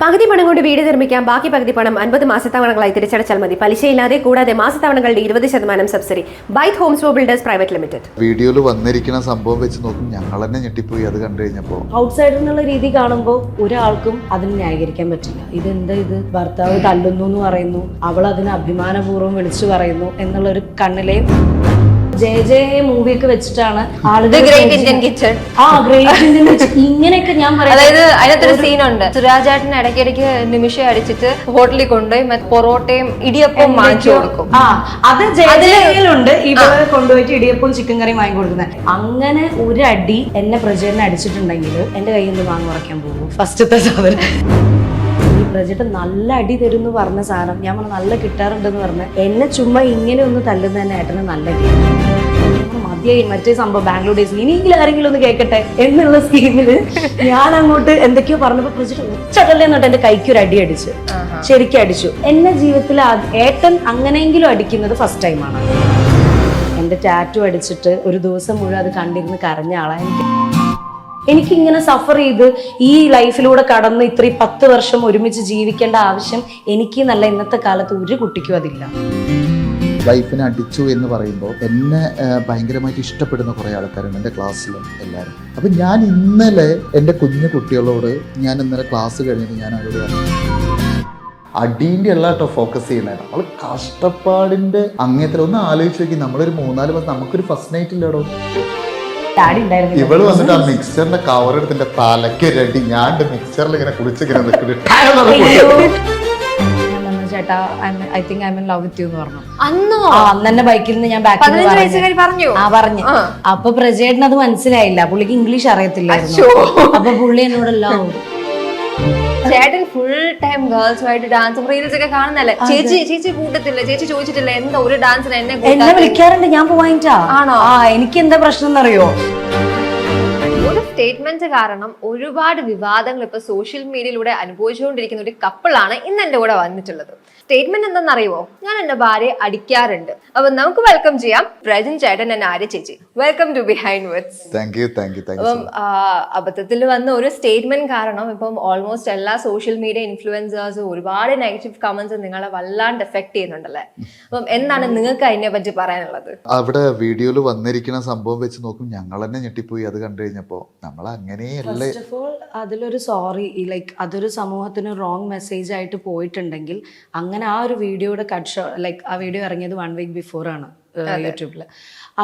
പകുതി പണം കൊണ്ട് വീട് നിർമ്മിക്കാം, ബാക്കി പകുതി പണം 50 മാസത്തവണകളായി തിരിച്ചടച്ചാൽ മതി. പലിശയില്ലാതെ, കൂടാതെ മാസത്തവണകളുടെ 20% subsidy. Baith Homes for Builders Private Limited. വീഡിയോയിൽ വന്നിരിക്കുന്ന സംഭവം വെച്ച് നോക്കും, ഞങ്ങൾ തന്നെ ഞെട്ടിപ്പോയി അത് കണ്ടു കഴിഞ്ഞപ്പോൾ. ഔട്ട്സൈഡർ എന്നുള്ള രീതി കാണുമ്പോൾ ഒരാൾക്കും അതിന് ന്യായീകരിക്കാൻ പറ്റില്ല. ഇതെന്താ ഇത്, ഭർത്താവ് തല്ലുന്നു എന്ന് പറയുന്നു, അവൾ അതിന് അഭിമാനപൂർവ്വം വിളിച്ചു പറയുന്നു എന്നുള്ളൊരു കണ്ണിലെ ജെ മൂവിയൊക്കെ വെച്ചിട്ടാണ് ആളുകൾ ഗ്രേറ്റ് ഇന്ത്യൻ കിച്ചൺ. ഇങ്ങനെയൊക്കെ ഞാൻ അതായത് അതിനകത്തൊരു സീനുണ്ട്, സുരാജേട്ടൻ ഇടയ്ക്കിടയ്ക്ക് നിമിഷം അടിച്ചിട്ട് ഹോട്ടലിൽ കൊണ്ടുപോയി പൊറോട്ടയും ഇടിയപ്പവും വാങ്ങിച്ചു കൊടുക്കും. അത് ജയിലുണ്ട്, ഇവിടെ കൊണ്ടുപോയിട്ട് ഇടിയപ്പവും ചിക്കൻ കറിയും വാങ്ങി കൊടുക്കുന്നത്. അങ്ങനെ ഒരു അടി എന്നെ പ്രജേട്ടനെ അടിച്ചിട്ടുണ്ടെങ്കിൽ എന്റെ കയ്യിൽ നിന്ന് വാങ്ങി ഉറക്കാൻ പോകും ഫസ്റ്റത്തെ സാധനം. പ്രജേട്ടൻ നല്ല അടി തരുമെന്ന് പറഞ്ഞ സാധനം ഞാൻ നല്ല കിട്ടാറുണ്ടെന്ന് പറഞ്ഞ് എന്നെ ചുമ്മാ ഇങ്ങനെ ഒന്ന് തല്ലുന്നതന്നെ ഏട്ടന് നല്ല അടി. മതിയായി മറ്റേ സംഭവം ബാംഗ്ലൂർ ഡേയ്സ്, ഇനിയെങ്കിലും ആരെങ്കിലും ഒന്ന് കേൾക്കട്ടെ എന്നുള്ള സ്കീമില് ഞാൻ അങ്ങോട്ട് എന്തൊക്കെയോ പറഞ്ഞപ്പോ പ്രജേട്ടൻ ഉച്ചകല്ലേ എന്നിട്ട് എന്റെ കൈക്ക് ഒരു അടി അടിച്ചു, ശരിക്കും അടിച്ചു. എന്നെ ജീവിതത്തിൽ ഏട്ടൻ അങ്ങനെയെങ്കിലും അടിക്കുന്നത് ഫസ്റ്റ് ടൈമാണ്. എന്റെ ടാറ്റു അടിച്ചിട്ട് ഒരു ദിവസം മുഴുവൻ അത് കണ്ടിരുന്ന് കരഞ്ഞ ആളാ. എനിക്കിങ്ങനെ സഫർ ചെയ്ത് ഈ ലൈഫിലൂടെ കടന്ന് ഇത്രയും 10 വർഷം ഒരുമിച്ച് ജീവിക്കേണ്ട ആവശ്യം എനിക്ക് നല്ല ഇന്നത്തെ കാലത്ത് ഒരു കുട്ടിക്കും അതില്ല. വൈഫിനെ അടിച്ചു എന്ന് പറയുമ്പോൾ എന്നെ ഭയങ്കരമായിട്ട് ഇഷ്ടപ്പെടുന്ന കുറേ ആൾക്കാരുണ്ട് എൻ്റെ ക്ലാസ്സിലും എല്ലാവരും. അപ്പം ഞാൻ ഇന്നലെ എൻ്റെ കുഞ്ഞു കുട്ടികളോട് ഞാൻ ഇന്നലെ ക്ലാസ് കഴിഞ്ഞിട്ട് ഞാൻ അവരോട് പറഞ്ഞു, അടീൻ്റെ അല്ല കേട്ടോ ഫോക്കസ് ചെയ്യണേ, നമ്മൾ കഷ്ടപ്പാടിൻ്റെ അങ്ങേത്തിൽ ഒന്ന് ആലോചിച്ച് നോക്കി. നമ്മളൊരു 3-4 മാസം നമുക്കൊരു ഫസ്റ്റ് നൈറ്റ് ഇല്ലടോ. ഇവള് വന്നിട്ട് ആ മിക്സറിന്റെ കവർ എടുത്തിന്റെ തലക്ക് രണ്ടി ഞാൻ മിക്സറിൽ ഇങ്ങനെ കുളിച്ചിങ്ങനെ ചേട്ടാ I think I M in love with you എന്ന് പറഞ്ഞു. അന്ന് തന്നെ ബൈക്കിൽ നിന്ന് ഞാൻ ബാക്കിൽ പറഞ്ഞു. അപ്പൊ പ്രജേട്ടൻ അത് മനസ്സിലായില്ല, പുള്ളിക്ക് ഇംഗ്ലീഷ് അറിയത്തില്ലായിരുന്നു. അപ്പൊ പുള്ളി എന്നോട് ലവ്. ചേട്ടൻ ഫുൾ ടൈം ഗേൾസുമായിട്ട് ഡാൻസ് റീൽസ് ഒക്കെ കാണുന്നല്ലേ. ചേച്ചി കൂട്ടത്തില്ല, ചേച്ചി ചോദിച്ചിട്ടില്ല എന്താ ഒരു ഡാൻസിന് എന്നെ വിളിക്കാറുണ്ട്, ഞാൻ പോവാനിട്ടാ. ആണോ? എനിക്ക് എന്താ പ്രശ്നം എന്നറിയോ, ഒരു സ്റ്റേറ്റ്മെന്റ് കാരണം ഒരുപാട് വിവാദങ്ങൾ ഇപ്പൊ സോഷ്യൽ മീഡിയയിലൂടെ അനുഭവിച്ചുകൊണ്ടിരിക്കുന്ന ഒരു കപ്പിളാണ് ഇന്ന് എന്റെ കൂടെ വന്നിട്ടുള്ളത്. സ്റ്റേറ്റ്മെന്റ് എന്താണെന്നറിയുമോ, ഞാൻ എന്റെ ഭാര്യയെ അടിക്കാറുണ്ട്. അപ്പൊ നമുക്ക് വെൽക്കം ചെയ്യാം പ്രജിൻ ചേട്ടൻ and ആര്യ ചേച്ചി. Welcome to Behind Words. അപ്പം അബദ്ധത്തിൽ വന്ന ഒരു സ്റ്റേറ്റ്മെന്റ് കാരണം ഇപ്പം ഓൾമോസ്റ്റ് എല്ലാ സോഷ്യൽ മീഡിയ ഇൻഫ്ലുവൻസേഴ്സും ഒരുപാട് നെഗറ്റീവ് കമന്റ്സ് നിങ്ങളെ വല്ലാണ്ട് എഫക്ട് ചെയ്യുന്നുണ്ടല്ലേ. അപ്പം എന്താണ് നിങ്ങൾക്ക് അതിനെ പറ്റി പറയാനുള്ളത്? അവിടെ വീഡിയോയിൽ വന്നിരിക്കുന്ന സംഭവം വെച്ച് നോക്കും, ഞങ്ങൾ തന്നെ ഞെട്ടിപ്പോയി അത് കണ്ടു കഴിഞ്ഞപ്പോ. നമ്മൾ അങ്ങനെയല്ലേ. ഫസ്റ്റ് ഓഫ് ഓൾ അതിലൊരു സോറി, ലൈക്ക് അതൊരു സമൂഹത്തിന് റോങ് മെസ്സേജ് ആയിട്ട് പോയിട്ടുണ്ടെങ്കിൽ അങ്ങനെ ആ ഒരു വീഡിയോയുടെ ലൈക്ക് ആ വീഡിയോ ഇറങ്ങിയത് 1 week ബിഫോർ ആണ് യൂട്യൂബിൽ.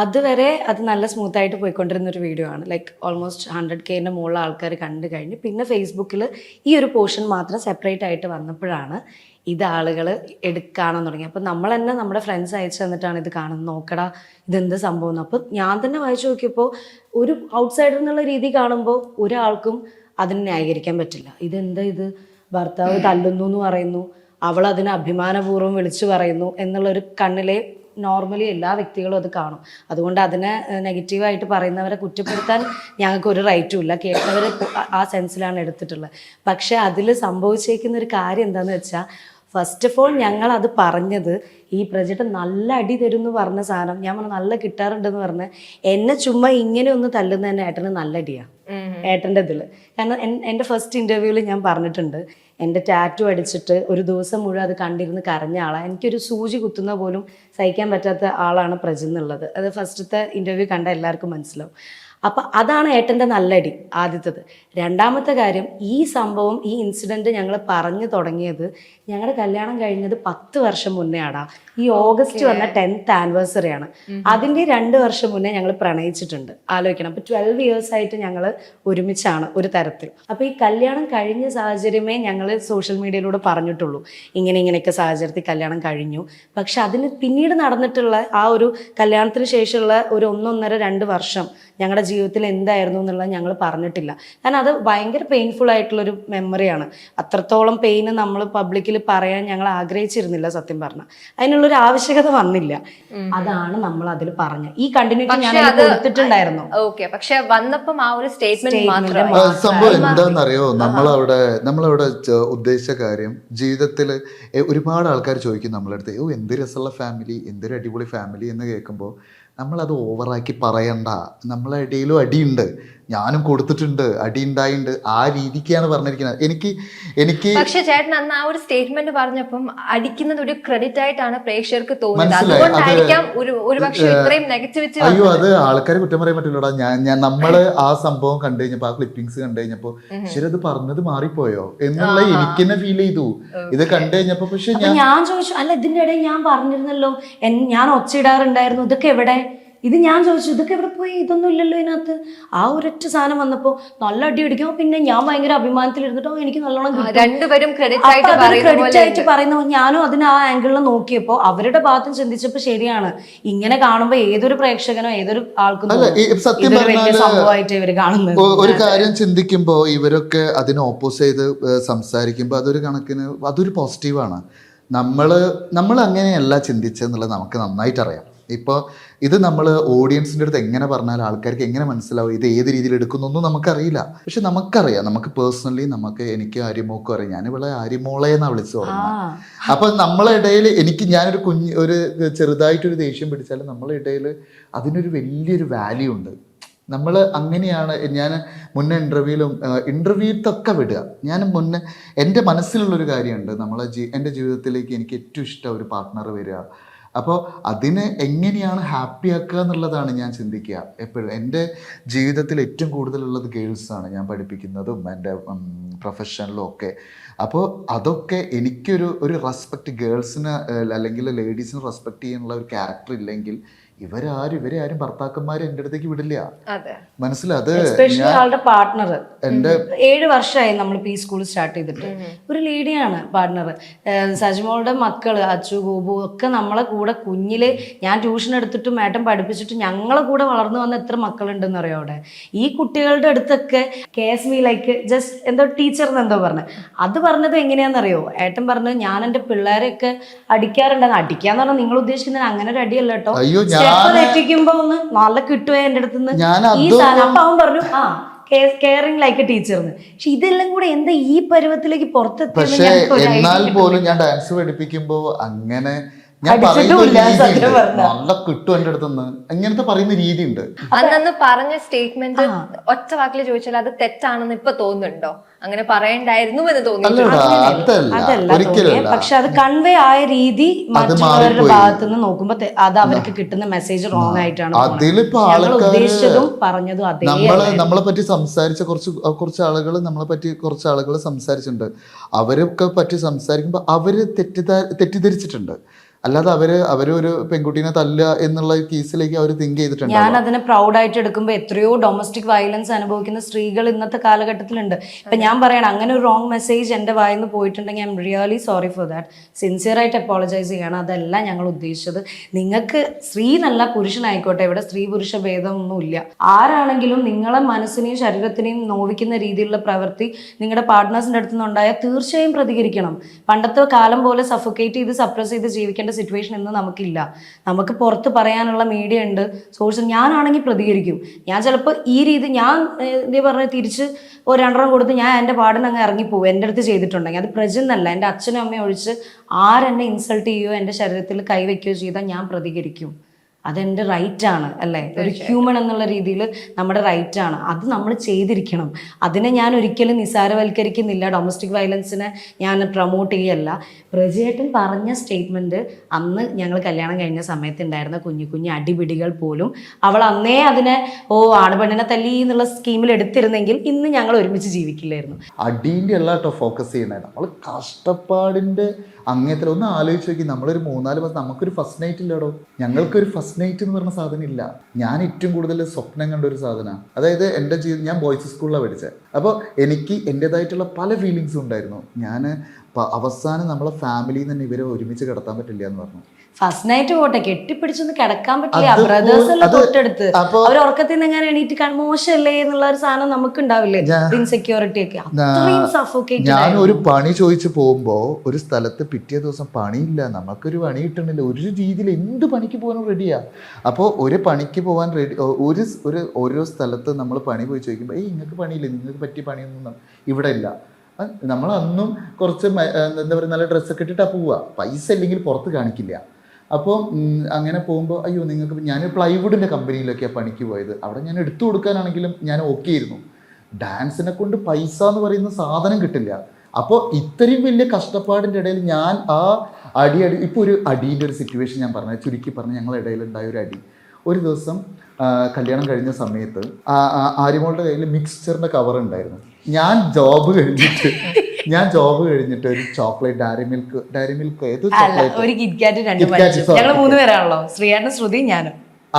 അതുവരെ അത് നല്ല സ്മൂത്ത് ആയിട്ട് പോയിക്കൊണ്ടിരുന്ന ഒരു വീഡിയോ ആണ്. ലൈക്ക് ഓൾമോസ്റ്റ് 100K മുകളിൽ ആൾക്കാർ കണ്ടു കഴിഞ്ഞ് പിന്നെ ഫേസ്ബുക്കിൽ ഈ ഒരു പോർഷൻ മാത്രം സെപ്പറേറ്റ് ആയിട്ട് വന്നപ്പോഴാണ് ഇത് ആളുകൾ കാണാൻ തുടങ്ങി. അപ്പം നമ്മൾ തന്നെ നമ്മുടെ ഫ്രണ്ട്സ് അയച്ചു തന്നിട്ടാണ് ഇത് കാണുന്നത്, നോക്കടാ ഇതെന്ത് സംഭവം എന്ന്. അപ്പം ഞാൻ തന്നെ വായിച്ചു നോക്കിയപ്പോൾ ഒരു ഔട്ട്സൈഡർ എന്നുള്ള രീതി കാണുമ്പോൾ ഒരാൾക്കും അതിന് ന്യായീകരിക്കാൻ പറ്റില്ല. ഇതെന്താ ഇത്, ഭർത്താവ് തല്ലുന്നു എന്ന് പറയുന്നു, അവൾ അതിന് അഭിമാനപൂർവ്വം വിളിച്ചു പറയുന്നു എന്നുള്ളൊരു കണ്ണിലെ നോർമലി എല്ലാ വ്യക്തികളും അത് കാണും. അതുകൊണ്ട് അതിനെ നെഗറ്റീവായിട്ട് പറയുന്നവരെ കുറ്റപ്പെടുത്താൻ ഞങ്ങൾക്ക് ഒരു റൈറ്റും ഇല്ല. കേട്ടവർ ആ സെൻസിലാണ് എടുത്തിട്ടുള്ളത്. പക്ഷെ അതിൽ സംഭവിച്ചേക്കുന്ന ഒരു കാര്യം എന്താണെന്ന് വെച്ചാൽ, ഫസ്റ്റ് ഓഫ് ഓൾ ഞങ്ങൾ അത് പറഞ്ഞത് ഈ പ്രജേട്ടൻ നല്ല അടി തരും എന്ന് പറഞ്ഞ സാധനം ഞാൻ നല്ല കിട്ടാറുണ്ടെന്ന് പറഞ്ഞ് എന്നെ ചുമ്മാ ഇങ്ങനെ ഒന്ന് തല്ലുന്ന തന്നെ ഏട്ടന് നല്ല അടിയാണ് ഏട്ടൻ്റെ ഇതിൽ. കാരണം എൻ്റെ ഫസ്റ്റ് ഇൻ്റർവ്യൂവിൽ ഞാൻ പറഞ്ഞിട്ടുണ്ട്, എൻ്റെ ടാറ്റു അടിച്ചിട്ട് ഒരു ദിവസം മുഴുവൻ അത് കണ്ടിരുന്ന് കരഞ്ഞ ആളാണ്. എനിക്കൊരു സൂചി കുത്തുന്ന പോലും സഹിക്കാൻ പറ്റാത്ത ആളാണ് പ്രജ എന്നുള്ളത്. അത് ഫസ്റ്റത്തെ ഇൻ്റർവ്യൂ കണ്ട എല്ലാവർക്കും മനസ്സിലാവും. അപ്പം അതാണ് ഏട്ടൻ്റെ നല്ലടി ആദ്യത്തത്. രണ്ടാമത്തെ കാര്യം, ഈ സംഭവം ഈ ഇൻസിഡൻറ്റ് ഞങ്ങൾ പറഞ്ഞു തുടങ്ങിയത് ഞങ്ങളുടെ കല്യാണം കഴിഞ്ഞത് 10 വർഷം മുന്നേ ആടാ. ഈ ഓഗസ്റ്റ് വന്ന 10th ആനിവേഴ്സറി ആണ്. അതിൻ്റെ 2 വർഷം മുന്നേ ഞങ്ങൾ പ്രണയിച്ചിട്ടുണ്ട്. ആലോചിക്കണം. അപ്പോൾ 12 years ആയിട്ട് ഞങ്ങൾ ഒരുമിച്ചാണ് ഒരു തരത്തിൽ. അപ്പോൾ ഈ കല്യാണം കഴിഞ്ഞ സാഹചര്യമേ ഞങ്ങൾ സോഷ്യൽ മീഡിയയിലൂടെ പറഞ്ഞിട്ടുള്ളൂ, ഇങ്ങനെയൊക്കെ സാഹചര്യത്തിൽ കല്യാണം കഴിഞ്ഞു. പക്ഷെ അതിന് പിന്നീട് നടന്നിട്ടുള്ള ആ ഒരു കല്യാണത്തിന് ശേഷമുള്ള ഒരു 1.5-2 വർഷം ഞങ്ങളുടെ ജീവിതത്തിൽ എന്തായിരുന്നു എന്നുള്ളത് ഞങ്ങൾ പറഞ്ഞിട്ടില്ല. കാരണം അത് ഭയങ്കര പെയിൻഫുൾ ആയിട്ടുള്ളൊരു മെമ്മറിയാണ്. അത്രത്തോളം പെയിന് നമ്മൾ പബ്ലിക്കിൽ പറയാൻ ഞങ്ങൾ ആഗ്രഹിച്ചിരുന്നില്ല സത്യം പറഞ്ഞാൽ. അതിനുള്ളൊരു ആവശ്യകത വന്നില്ല. അതാണ് നമ്മൾ അതിൽ പറഞ്ഞത്. ഈ കണ്ടിന്യൂറ്റി ഞാൻ കൊടുത്തിട്ടുണ്ടായിരുന്നു. പക്ഷെ വന്നപ്പം ആ ഒരു സ്റ്റേറ്റ്മെന്റ് സംഭവം എന്താണെന്നറിയോ, നമ്മളവിടെ ഉദ്ദേശിച്ച കാര്യം, ജീവിതത്തിൽ ഒരുപാട് ആൾക്കാർ ചോദിക്കും നമ്മളടുത്ത്, എന്ത് രസമുള്ള ഫാമിലി, എന്തൊരു അടിപൊളി ഫാമിലി എന്ന് കേൾക്കുമ്പോൾ നമ്മളത് ഓവറാക്കി പറയണ്ട. നമ്മളെ ഇടയിലും അടിയുണ്ട്, ഞാനും കൊടുത്തിട്ടുണ്ട്, അടി ഉണ്ടായിട്ടുണ്ട്, ആ രീതിക്കാണ് പറഞ്ഞിരിക്കുന്നത്. എനിക്ക് പക്ഷെ ചേട്ടൻ അന്ന് ആ ഒരു സ്റ്റേറ്റ്മെന്റ് പറഞ്ഞപ്പം അടിക്കുന്നത് ഒരു ക്രെഡിറ്റ് ആയിട്ടാണ് പ്രേക്ഷകർക്ക് തോന്നുന്നത്. മനസ്സിലായി. അതുകൊണ്ടായിരിക്കാം ഒരു പക്ഷേ ഇത്രയും നെഗറ്റിവിറ്റി. അയ്യോ, അത് ആൾക്കാരെ കുറ്റം പറയാൻ പറ്റില്ലടാ. നമ്മള് ആ സംഭവം കണ്ടു കഴിഞ്ഞപ്പോ, ആ ക്ലിപ്പിംഗ്സ് കണ്ടു കഴിഞ്ഞപ്പോ ശരി അത് പറഞ്ഞത് മാറിപ്പോയോ എന്നുള്ള എനിക്ക് തന്നെ ഫീൽ ചെയ്തു ഇത് കണ്ടു കഴിഞ്ഞപ്പോ. പക്ഷെ ഞാൻ ചോദിച്ചു, അല്ല ഇതിന്റെ ഇടയിൽ ഞാൻ പറഞ്ഞിരുന്നല്ലോ ഞാൻ ഒച്ചയിടാറുണ്ടായിരുന്നു, ഇതൊക്കെ എവിടെ? ഇത് ഞാൻ ചോദിച്ചു, ഇതൊക്കെ എവിടെ പോയി? ഇതൊന്നും ഇല്ലല്ലോ ഇതിനകത്ത്. ആ ഒരൊറ്റ സാധനം വന്നപ്പോ നല്ല അടി അടിക്കും. പിന്നെ ഞാൻ ഭയങ്കര അഭിമാനത്തിലിരുന്നിട്ടോ എനിക്ക് നല്ലോണം രണ്ടുപേരും ക്രെഡിറ്റ് ആയിട്ട് പറയുന്ന ഞാനും അതിന് ആ ആംഗിളിൽ നോക്കിയപ്പോ അവരുടെ ഭാഗത്തും ചിന്തിച്ചപ്പോ ശരിയാണ്. ഇങ്ങനെ കാണുമ്പോ ഏതൊരു പ്രേക്ഷകനോ ഏതൊരു ആൾക്കും സത്യം പറഞ്ഞാൽ സംഭവമായിട്ട് ഇവര് കാണുന്നത്. ഒരു കാര്യം ചിന്തിക്കുമ്പോ ഇവരൊക്കെ അതിന് ഓപ്പോസ് ചെയ്ത് സംസാരിക്കുമ്പോ അതൊരു കണക്കിന് അതൊരു പോസിറ്റീവാണ്. നമ്മൾ അങ്ങനെയല്ല ചിന്തിച്ചെന്നുള്ളത് നമുക്ക് നന്നായിട്ട് അറിയാം. ഇപ്പോൾ ഇത് നമ്മൾ ഓഡിയൻസിൻ്റെ അടുത്ത് എങ്ങനെ പറഞ്ഞാൽ ആൾക്കാർക്ക് എങ്ങനെ മനസ്സിലാവും, ഇത് ഏത് രീതിയിൽ എടുക്കുന്നൊന്നും നമുക്കറിയില്ല. പക്ഷെ നമുക്കറിയാം, നമുക്ക് പേഴ്സണലി എനിക്ക് ആര്യമോക്കും അറിയാം. ഞാനിവിടെ ആര്യമോളെ എന്നാണ് വിളിച്ചു തുടങ്ങുന്നത്. അപ്പം നമ്മളെ ഇടയിൽ ഞാനൊരു ഒരു ചെറുതായിട്ടൊരു ദേഷ്യം പിടിച്ചാലും നമ്മളെ ഇടയിൽ അതിനൊരു വലിയൊരു വാല്യൂ ഉണ്ട്. നമ്മൾ അങ്ങനെയാണ്. ഞാൻ മുന്നേ ഇൻ്റർവ്യൂത്തൊക്കെ വിടുക. ഞാൻ മുന്നേ എൻ്റെ മനസ്സിലുള്ളൊരു കാര്യമുണ്ട്, എൻ്റെ ജീവിതത്തിലേക്ക് എനിക്ക് ഏറ്റവും ഇഷ്ടം ഒരു പാർട്ട്ണർ വരിക. അപ്പോൾ അതിനെ എങ്ങനെയാണ് ഹാപ്പി ആക്കുക എന്നുള്ളതാണ് ഞാൻ ചിന്തിക്കുക എപ്പോഴും. എൻ്റെ ജീവിതത്തിൽ ഏറ്റവും കൂടുതലുള്ളത് ഗേൾസാണ്, ഞാൻ പഠിപ്പിക്കുന്നതും എൻ്റെ പ്രൊഫഷനിലും ഒക്കെ. അപ്പോൾ അതൊക്കെ എനിക്കൊരു റെസ്പെക്റ്റ്, ഗേൾസിന് അല്ലെങ്കിൽ ലേഡീസിന് റെസ്പെക്റ്റ് ചെയ്യാനുള്ള ഒരു ക്യാരക്ടർ ഇല്ലെങ്കിൽ ഇവരെ ആരും ഭർത്താക്കന്മാരെ എൻ്റെ അടുത്തേക്ക് വിടില്ല. മനസ്സിലാത്. ആളുടെ പാർട്ട്ണർ 7 വർഷമായി നമ്മൾ ഈ സ്കൂൾ സ്റ്റാർട്ട് ചെയ്തിട്ട്. ഒരു ലേഡിയാണ് പാർട്ട്ണർ. സജിമോളുടെ മക്കള് അച്ചു ഗോപു ഒക്കെ നമ്മളെ കൂടെ കുഞ്ഞില് ഞാൻ ട്യൂഷൻ എടുത്തിട്ട് മേട്ടം പഠിപ്പിച്ചിട്ട് ഞങ്ങളെ കൂടെ വളർന്നു വന്ന എത്ര മക്കളുണ്ടെന്ന് അറിയാം അവിടെ. ഈ കുട്ടികളുടെ അടുത്തൊക്കെ KSB ലൈക്ക് ജസ്റ്റ് എന്തോ ടീച്ചർ എന്തോ പറഞ്ഞത്. അത് പറഞ്ഞത് എങ്ങനെയാണെന്നറിയോ? ഏട്ടൻ പറഞ്ഞത് ഞാൻ എൻ്റെ പിള്ളേരെയൊക്കെ അടിക്കാറുണ്ടെന്ന്. അടിക്കാന്ന് പറഞ്ഞാൽ നിങ്ങൾ ഉദ്ദേശിക്കുന്നത് അങ്ങനെ ഒരു അടിയല്ല കേട്ടോ. തെറ്റിക്കുമ്പോ ഒന്ന് നല്ല കിട്ടുവേ എൻ്റെ അടുത്തുനിന്ന് ഈ സാധനം. അപ്പൊ അവൻ പറഞ്ഞു കെയറിംഗ് ലൈക്ക് എ ടീച്ചർന്ന്. പക്ഷെ ഇതെല്ലാം കൂടെ എന്താ ഈ പരുവത്തിലേക്ക് പുറത്തെത്തി. എന്നാൽ പോലും ഞാൻ ഡാൻസ് പഠിപ്പിക്കുമ്പോ അങ്ങനെ ഞാൻ നല്ല കിട്ടും എൻ്റെ അടുത്തുനിന്ന് അങ്ങനത്തെ പറയുന്ന രീതി ഉണ്ട്. അന്നു പറഞ്ഞ സ്റ്റേറ്റ്മെന്റ് ഒറ്റ വാക്കിൽ ചോദിച്ചാൽ അത് തെറ്റാണെന്ന് ഇപ്പൊ തോന്നുന്നുണ്ടോ? അങ്ങനെ പറയണ്ടായിരുന്നു എന്ന് തോന്നുന്നു. പക്ഷെ അത് കൺവേ ആയ രീതി മറ്റുള്ളവരുടെ ഭാഗത്തുനിന്ന് നോക്കുമ്പോ അത് അവർക്ക് കിട്ടുന്ന മെസ്സേജ് റോങ് ആയിട്ടാണ്. ഉദ്ദേശിച്ചതും പറഞ്ഞതും അതേ. നമ്മളെ പറ്റി സംസാരിച്ച കുറച്ച് ആളുകൾ സംസാരിച്ചിട്ടുണ്ട്. അവരൊക്കെ പറ്റി സംസാരിക്കുമ്പോ അവര് തെറ്റിദ്ധരിച്ചിട്ടുണ്ട്. അല്ലാതെ അവരൊരു പെൺകുട്ടീനെ തല്ലുക എന്നുള്ള കേസിലേക്ക് അവർ തിങ്ക് ചെയ്തിട്ടുണ്ട്. ഞാൻ അതിനെ പ്രൗഡായിട്ട് എടുക്കുമ്പോൾ എത്രയോ ഡൊമസ്റ്റിക് വയലൻസ് അനുഭവിക്കുന്ന സ്ത്രീകൾ ഇന്നത്തെ കാലഘട്ടത്തിലുണ്ട്. ഇപ്പം ഞാൻ പറയണം, അങ്ങനെ ഒരു റോങ് മെസ്സേജ് എൻ്റെ വായിന്ന് പോയിട്ടുണ്ടെങ്കിൽ I am really sorry for that. സിൻസിയറായിട്ട് അപ്പോളജൈസ് ചെയ്യണം. അതല്ല ഞങ്ങൾ ഉദ്ദേശിച്ചത്. നിങ്ങൾക്ക് സ്ത്രീ നല്ല പുരുഷനായിക്കോട്ടെ, ഇവിടെ സ്ത്രീ പുരുഷ ഭേദമൊന്നുമില്ല. ആരാണെങ്കിലും നിങ്ങളെ മനസ്സിനെയും ശരീരത്തിനെയും നോവിക്കുന്ന രീതിയിലുള്ള പ്രവൃത്തി നിങ്ങളുടെ പാർട്ട്നേഴ്സിൻ്റെ അടുത്ത് നിന്നുണ്ടായാൽ തീർച്ചയായും പ്രതികരിക്കണം. പണ്ടത്തെ കാലം പോലെ സഫോക്കേറ്റ് ചെയ്ത് സപ്രസ് ചെയ്ത് ജീവിക്കേണ്ട സിറ്റുവേഷൻ ഇന്ന് നമുക്കില്ല. നമുക്ക് പുറത്ത് പറയാനുള്ള മീഡിയ ഉണ്ട്, സോഴ്സ്. ഞാനാണെങ്കിൽ പ്രതികരിക്കും. ഞാൻ ചിലപ്പോൾ ഈ രീതി ഞാൻ ഇതേ പറഞ്ഞ തിരിച്ച് ഒരു 2 കൊടുത്ത് ഞാൻ എൻ്റെ പാടിന് അങ്ങ് ഇറങ്ങിപ്പോവും. എൻ്റെ അടുത്ത് ചെയ്തിട്ടുണ്ടെങ്കിൽ അത് പ്രജെന്നല്ല, എൻ്റെ അച്ഛനും അമ്മയും ഒഴിച്ച് ആരെന്നെ ഇൻസൾട്ട് ചെയ്യുകയോ എൻ്റെ ശരീരത്തിൽ കൈവയ്ക്കുകയോ ചെയ്താൽ ഞാൻ പ്രതികരിക്കും. അതെൻ്റെ റൈറ്റാണ് അല്ലേ? ഒരു ഹ്യൂമൻ എന്നുള്ള രീതിയിൽ നമ്മുടെ റൈറ്റാണ്. അത് നമ്മൾ ചെയ്തിരിക്കണം. അതിനെ ഞാൻ ഒരിക്കലും നിസാരവൽക്കരിക്കുന്നില്ല. ഡൊമസ്റ്റിക് വയലൻസിനെ ഞാൻ പ്രൊമോട്ട് ചെയ്യല്ല. പ്രജയേട്ടൻ പറഞ്ഞ സ്റ്റേറ്റ്മെൻറ്റ് അന്ന് ഞങ്ങൾ കല്യാണം കഴിഞ്ഞ സമയത്ത് ഉണ്ടായിരുന്ന കുഞ്ഞു അടിപിടികൾ പോലും അവൾ അന്നേ അതിനെ ആണുപെണ്ണിനെ തല്ലി എന്നുള്ള സ്കീമിൽ എടുത്തിരുന്നെങ്കിൽ ഇന്ന് ഞങ്ങൾ ഒരുമിച്ച് ജീവിക്കില്ലായിരുന്നു. അടീൻ്റെ അല്ല കേട്ടോ ഫോക്കസ് ചെയ്യണേ, നമ്മൾ കഷ്ടപ്പാടിൻ്റെ അങ്ങനത്തെ ഒന്ന് ആലോചിച്ച് നോക്കി. നമ്മളൊരു 3-4 മാസം നമുക്കൊരു ഫസ്റ്റ് നൈറ്റ് ഇല്ലടോ. ഞങ്ങൾക്കൊരു ഫസ്റ്റ് നൈറ്റ് എന്ന് പറഞ്ഞ സാധനം ഇല്ല. ഞാൻ ഏറ്റവും കൂടുതൽ സ്വപ്നം കണ്ട ഒരു സാധനമാണ്. അതായത് എൻ്റെ ഞാൻ ബോയ്സ് സ്കൂളിലാണ് പഠിച്ചത്. അപ്പോൾ എനിക്ക് എൻ്റെതായിട്ടുള്ള പല ഫീലിങ്സും ഉണ്ടായിരുന്നു. ഞാൻ അവസാനം നമ്മളെ ഫാമിലിയിൽ നിന്ന് ഇവരെ ഒരുമിച്ച് കിടത്താൻ പറ്റില്ല എന്ന് പറഞ്ഞു. ഫസ്റ്റ് നൈറ്റ് പോട്ടെ, കെട്ടിപ്പിടിച്ചൊന്ന് കിടക്കാൻ പറ്റില്ല. ബ്രദേഴ്സ് എല്ലാം തൊട്ടടുത്ത് അവർ ഉറക്കത്തിൽ നിന്ന് എങ്ങനെ എണീറ്റ് മോശമല്ലേ എന്നുള്ള ഒരു സാധനം നമുക്ക് ഉണ്ടാവില്ലേ? ഇൻസെക്യൂരിറ്റി ഒക്കെ. ഞാൻ ഒരു പണി ചോദിച്ചു പോകുമ്പോ ഒരു സ്ഥലത്ത് പിറ്റേ ദിവസം പണിയില്ല, നമുക്കൊരു പണി കിട്ടണില്ല. ഒരു രീതിയിൽ എന്ത് പണിക്ക് പോകാനും റെഡിയാ. അപ്പോൾ ഒരു പണിക്ക് പോകാൻ റെഡി. ഓരോ സ്ഥലത്ത് നമ്മൾ പണി പോയി ചോദിക്കുമ്പോൾ നിങ്ങൾക്ക് പണിയില്ല, നിങ്ങൾക്ക് പറ്റിയ പണിയൊന്നും ഇവിടെ ഇല്ല. നമ്മൾ അന്നും കുറച്ച് എന്താ പറയുക നല്ല ഡ്രസ്സൊക്കെ ഇട്ടിട്ടാണ് പോവുക. പൈസ ഇല്ലെങ്കിൽ പുറത്ത് കാണിക്കില്ല. അപ്പോൾ അങ്ങനെ പോകുമ്പോൾ അയ്യോ നിങ്ങൾക്ക് ഞാൻ പ്ലൈവുഡിൻ്റെ കമ്പനിയിലൊക്കെയാണ് പണിക്ക് പോയത്. അവിടെ ഞാൻ എടുത്തു കൊടുക്കാനാണെങ്കിലും ഞാൻ ഓക്കെ ആയിരുന്നു. ഡാൻസിനെ കൊണ്ട് പൈസ എന്ന് പറയുന്ന സാധനം കിട്ടില്ല. അപ്പോൾ ഇത്രയും വലിയ കഷ്ടപ്പാടിൻ്റെ ഇടയിൽ ഞാൻ ആ അടി ഇപ്പോൾ ഒരു അടീൻ്റെ ഒരു സിറ്റുവേഷൻ ഞാൻ പറഞ്ഞത് ചുരുക്കി പറഞ്ഞ് ഞങ്ങളുടെ ഇടയിൽ ഉണ്ടായ ഒരു അടി. ഒരു ദിവസം കല്യാണം കഴിഞ്ഞ സമയത്ത് ആര്യമോളുടെ കയ്യിൽ മിക്സ്ചറിൻ്റെ കവർ ഉണ്ടായിരുന്നു. ഞാൻ ജോബ് കഴിഞ്ഞിട്ട് ഒരു ചോക്ലേറ്റ് ഡയറി മിൽക്ക് ഏത്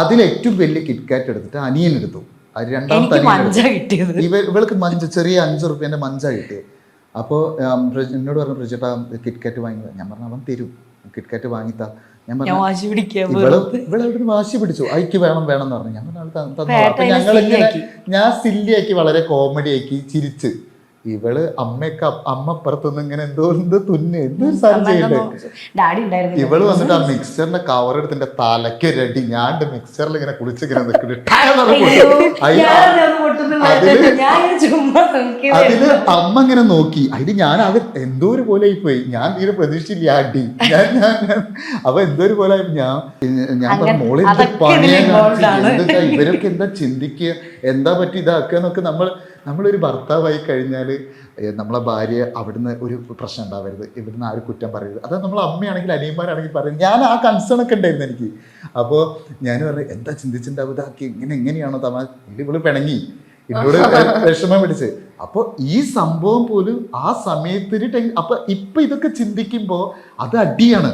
അതിൽ ഏറ്റവും വലിയ കിറ്റ്കാറ്റ് എടുത്തിട്ട് അനിയൻ എടുത്തു. അത് രണ്ടാമത്തെ ഇവൾക്ക് ചെറിയ 5 റുപ്യേൻ്റെ മഞ്ച കിട്ടിയത്. അപ്പോൾ എന്നോട് പറഞ്ഞു പ്രജേട്ടാ കിറ്റ്കാറ്റ് വാങ്ങി. ഞാൻ പറഞ്ഞു അവൻ തരും, കിറ്റ്കാറ്റ് വാങ്ങിത്താ. ഞാൻ പറഞ്ഞു ഇവളവിടുന്ന് വാശി പിടിച്ചു, അയക്ക് വേണം എന്ന് പറഞ്ഞു. ഞാൻ പറഞ്ഞു അപ്പൊ ഞങ്ങളിങ്ങനെ ഞാൻ സില്ലിയാക്കി വളരെ കോമഡി ആക്കി ചിരിച്ച്. ഇവള് അമ്മ പുറത്തുനിന്ന് ഇങ്ങനെ എന്തൊരു സാധനം ചെയ്യണ്ടേ. ഇവള് വന്നിട്ട് ആ മിക്സറിന്റെ കവർ എടുത്തിന്റെ തലക്കൊരടി. ഞാൻ മിക്സറിൽ ഇങ്ങനെ കുളിച്ചിങ്ങനെ അതില് അമ്മ ഇങ്ങനെ നോക്കി. അതിന് ഞാൻ അത് എന്തോ ഒരു പോലെ ആയിപ്പോയി. ഞാൻ തീരെ പ്രതീക്ഷിച്ചില്ല ആ അടി. അപ്പൊ എന്തോ ഒരു പോലെ ഞാൻ പറഞ്ഞു മോളെ ഇവരൊക്കെ എന്താ ചിന്തിക്കുക, എന്താ പറ്റി ഇതാക്കുക എന്നൊക്കെ. നമ്മളൊരു ഭർത്താവായി കഴിഞ്ഞാൽ നമ്മളെ ഭാര്യ അവിടുന്ന് ഒരു പ്രശ്നം ഉണ്ടാവരുത്, ഇവിടുന്ന് ആരും കുറ്റം പറയരുത്. അത് നമ്മളെ അമ്മയാണെങ്കിൽ അനിയന്മാരാണെങ്കിൽ പറയും. ഞാൻ ആ കൺസേൺ ഒക്കെ ഉണ്ടായിരുന്നു എനിക്ക്. അപ്പോൾ ഞാൻ പറഞ്ഞു എന്താ ചിന്തിച്ചിട്ടുണ്ടാവും, ഇതാക്കി എങ്ങനെയാണോ ഇവള് പിണങ്ങി എന്നോട് വിഷമം പിടിച്ച്. അപ്പോൾ ഈ സംഭവം പോലും ആ സമയത്തിന് അപ്പൊ ഇപ്പൊ ഇതൊക്കെ ചിന്തിക്കുമ്പോൾ അത് അടിയാണ്.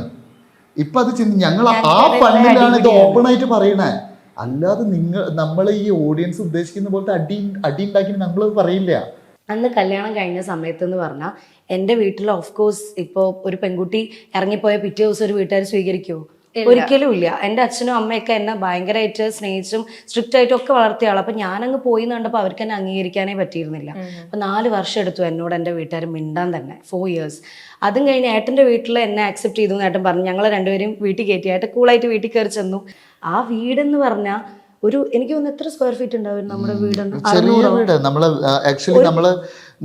ഇപ്പൊ അത് ഞങ്ങൾ ആ ഫണ്ടിലാണ് ഇത് ഓപ്പൺ ആയിട്ട് പറയണേ. അല്ലാതെ നമ്മൾ ഈ ഓഡിയൻസ് ഉദ്ദേശിക്കുന്ന പോലത്തെ അടി ഉണ്ടാക്കി നമ്മൾ പറയില്ല. അന്ന് കല്യാണം കഴിഞ്ഞ സമയത്ത് എന്ന് പറഞ്ഞാൽ എൻ്റെ വീട്ടിൽ ഓഫ് കോഴ്സ് ഇപ്പോൾ ഒരു പെൺകുട്ടി ഇറങ്ങിപ്പോയ പിറ്റേ ദിവസം ഒരു വീട്ടുകാർ സ്വീകരിക്കുമോ? ഒരിക്കലും ഇല്ല. എൻ്റെ അച്ഛനും അമ്മയൊക്കെ എന്നെ ഭയങ്കരമായിട്ട് സ്നേഹിച്ചും സ്ട്രിക്റ്റ് ആയിട്ടും ഒക്കെ വളർത്തിയ ആൾ. അപ്പം ഞാനങ്ങ് പോയി എന്ന് കണ്ടപ്പോൾ അവർക്ക് എന്നെ അംഗീകരിക്കാനേ പറ്റിയിരുന്നില്ല. അപ്പം 4 വർഷം എടുത്തു എന്നോട് എൻ്റെ വീട്ടുകാർ മിണ്ടാൻ തന്നെ, 4 years. അതും കഴിഞ്ഞ് ഏട്ടൻ്റെ വീട്ടിൽ എന്നെ ആക്സെപ്റ്റ് ചെയ്തു എന്ന് ഏട്ടൻ പറഞ്ഞു. ഞങ്ങൾ രണ്ടുപേരും വീട്ടിൽ കയറ്റി. ഏട്ടൻ കൂളായിട്ട് വീട്ടിൽ കയറി ചെന്നു. ആ വീടെന്ന് പറഞ്ഞാൽ ഒരു എനിക്ക് തോന്നുന്നു എത്ര സ്ക്വയർ ഫീറ്റ് ഉണ്ടാവും നമ്മുടെ വീടെന്ന്? ചെറിയ വീട്.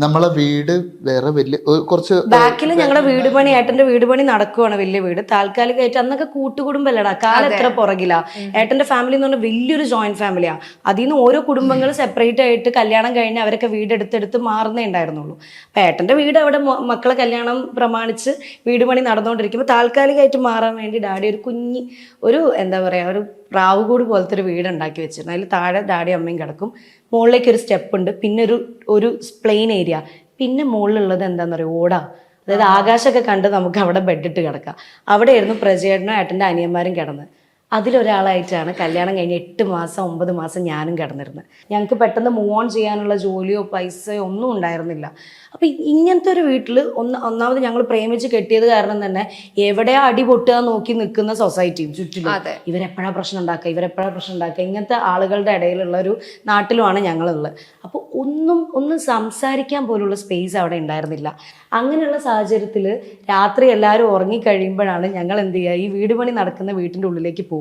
നമ്മളെ വീട് വേറെ വലിയ കുറച്ച് ബാക്കിൽ ഞങ്ങളുടെ വീട് പണി, ഏട്ടന്റെ വീട് പണി നടക്കുവാണ്. വലിയ വീട് താൽക്കാലികമായിട്ട്. അന്നൊക്കെ കൂട്ടുകുടുംബല്ലടാ, കാലം എത്ര പുറകിലാ. ഏട്ടന്റെ ഫാമിലി എന്ന് പറഞ്ഞാൽ വലിയൊരു ജോയിന്റ് ഫാമിലിയാ. അതിൽ നിന്ന് ഓരോ കുടുംബങ്ങൾ സെപ്പറേറ്റ് ആയിട്ട് കല്യാണം കഴിഞ്ഞ് അവരൊക്കെ വീടെടുത്തെടുത്ത് മാറുന്നേ ഉണ്ടായിരുന്നുള്ളൂ. അപ്പൊ ഏട്ടന്റെ വീട് അവിടെ മക്കളെ കല്യാണം പ്രമാണിച്ച് വീട് പണി നടന്നുകൊണ്ടിരിക്കുമ്പോൾ താൽക്കാലികമായിട്ട് മാറാൻ വേണ്ടി ഡാഡി ഒരു എന്താ പറയാ, ഒരു പ്രാവുകൂട് പോലത്തെ ഒരു വീട് ഉണ്ടാക്കി വെച്ചിരുന്നു. അതിൽ താഴെ ഡാഡി അമ്മയും കിടക്കും. മുകളിലേക്ക് ഒരു സ്റ്റെപ്പ് ഉണ്ട്, പിന്നെ ഒരു പ്ലെയിൻ ഏരിയ, പിന്നെ മുകളിലുള്ളത് എന്താന്ന് പറയുക ഓടാ. അതായത് ആകാശമൊക്കെ കണ്ട് നമുക്ക് അവിടെ ബെഡിട്ട് കിടക്കാം. അവിടെയായിരുന്നു പ്രജയേട്ടനും ഏട്ടൻ്റെ അനിയന്മാരും കിടന്നത്. അതിലൊരാളായിട്ടാണ് കല്യാണം കഴിഞ്ഞ് 8 മാസം 9 മാസം ഞാനും കിടന്നിരുന്നത്. ഞങ്ങൾക്ക് പെട്ടെന്ന് മൂവ് ഓൺ ചെയ്യാനുള്ള ജോലിയോ പൈസയോ ഒന്നും ഉണ്ടായിരുന്നില്ല. അപ്പം ഇങ്ങനത്തെ ഒരു വീട്ടിൽ ഒന്നാമത് ഞങ്ങൾ പ്രേമിച്ച് കെട്ടിയത് കാരണം തന്നെ എവിടെയാ അടി പൊട്ടുക നോക്കി നിൽക്കുന്ന സൊസൈറ്റിയും ചുറ്റിലും ഇവരെപ്പോഴാണ് പ്രശ്നം ഉണ്ടാക്കുക ഇങ്ങനത്തെ ആളുകളുടെ ഇടയിലുള്ള ഒരു നാട്ടിലുമാണ് ഞങ്ങളുള്ളത്. അപ്പോൾ ഒന്നും സംസാരിക്കാൻ പോലുള്ള സ്പേസ് അവിടെ ഉണ്ടായിരുന്നില്ല. അങ്ങനെയുള്ള സാഹചര്യത്തിൽ രാത്രി എല്ലാവരും ഉറങ്ങിക്കഴിയുമ്പോഴാണ് ഞങ്ങൾ എന്ത് ചെയ്യുക, ഈ വീട് പണി നടക്കുന്ന വീട്ടിൻ്റെ ഉള്ളിലേക്ക് പോകും.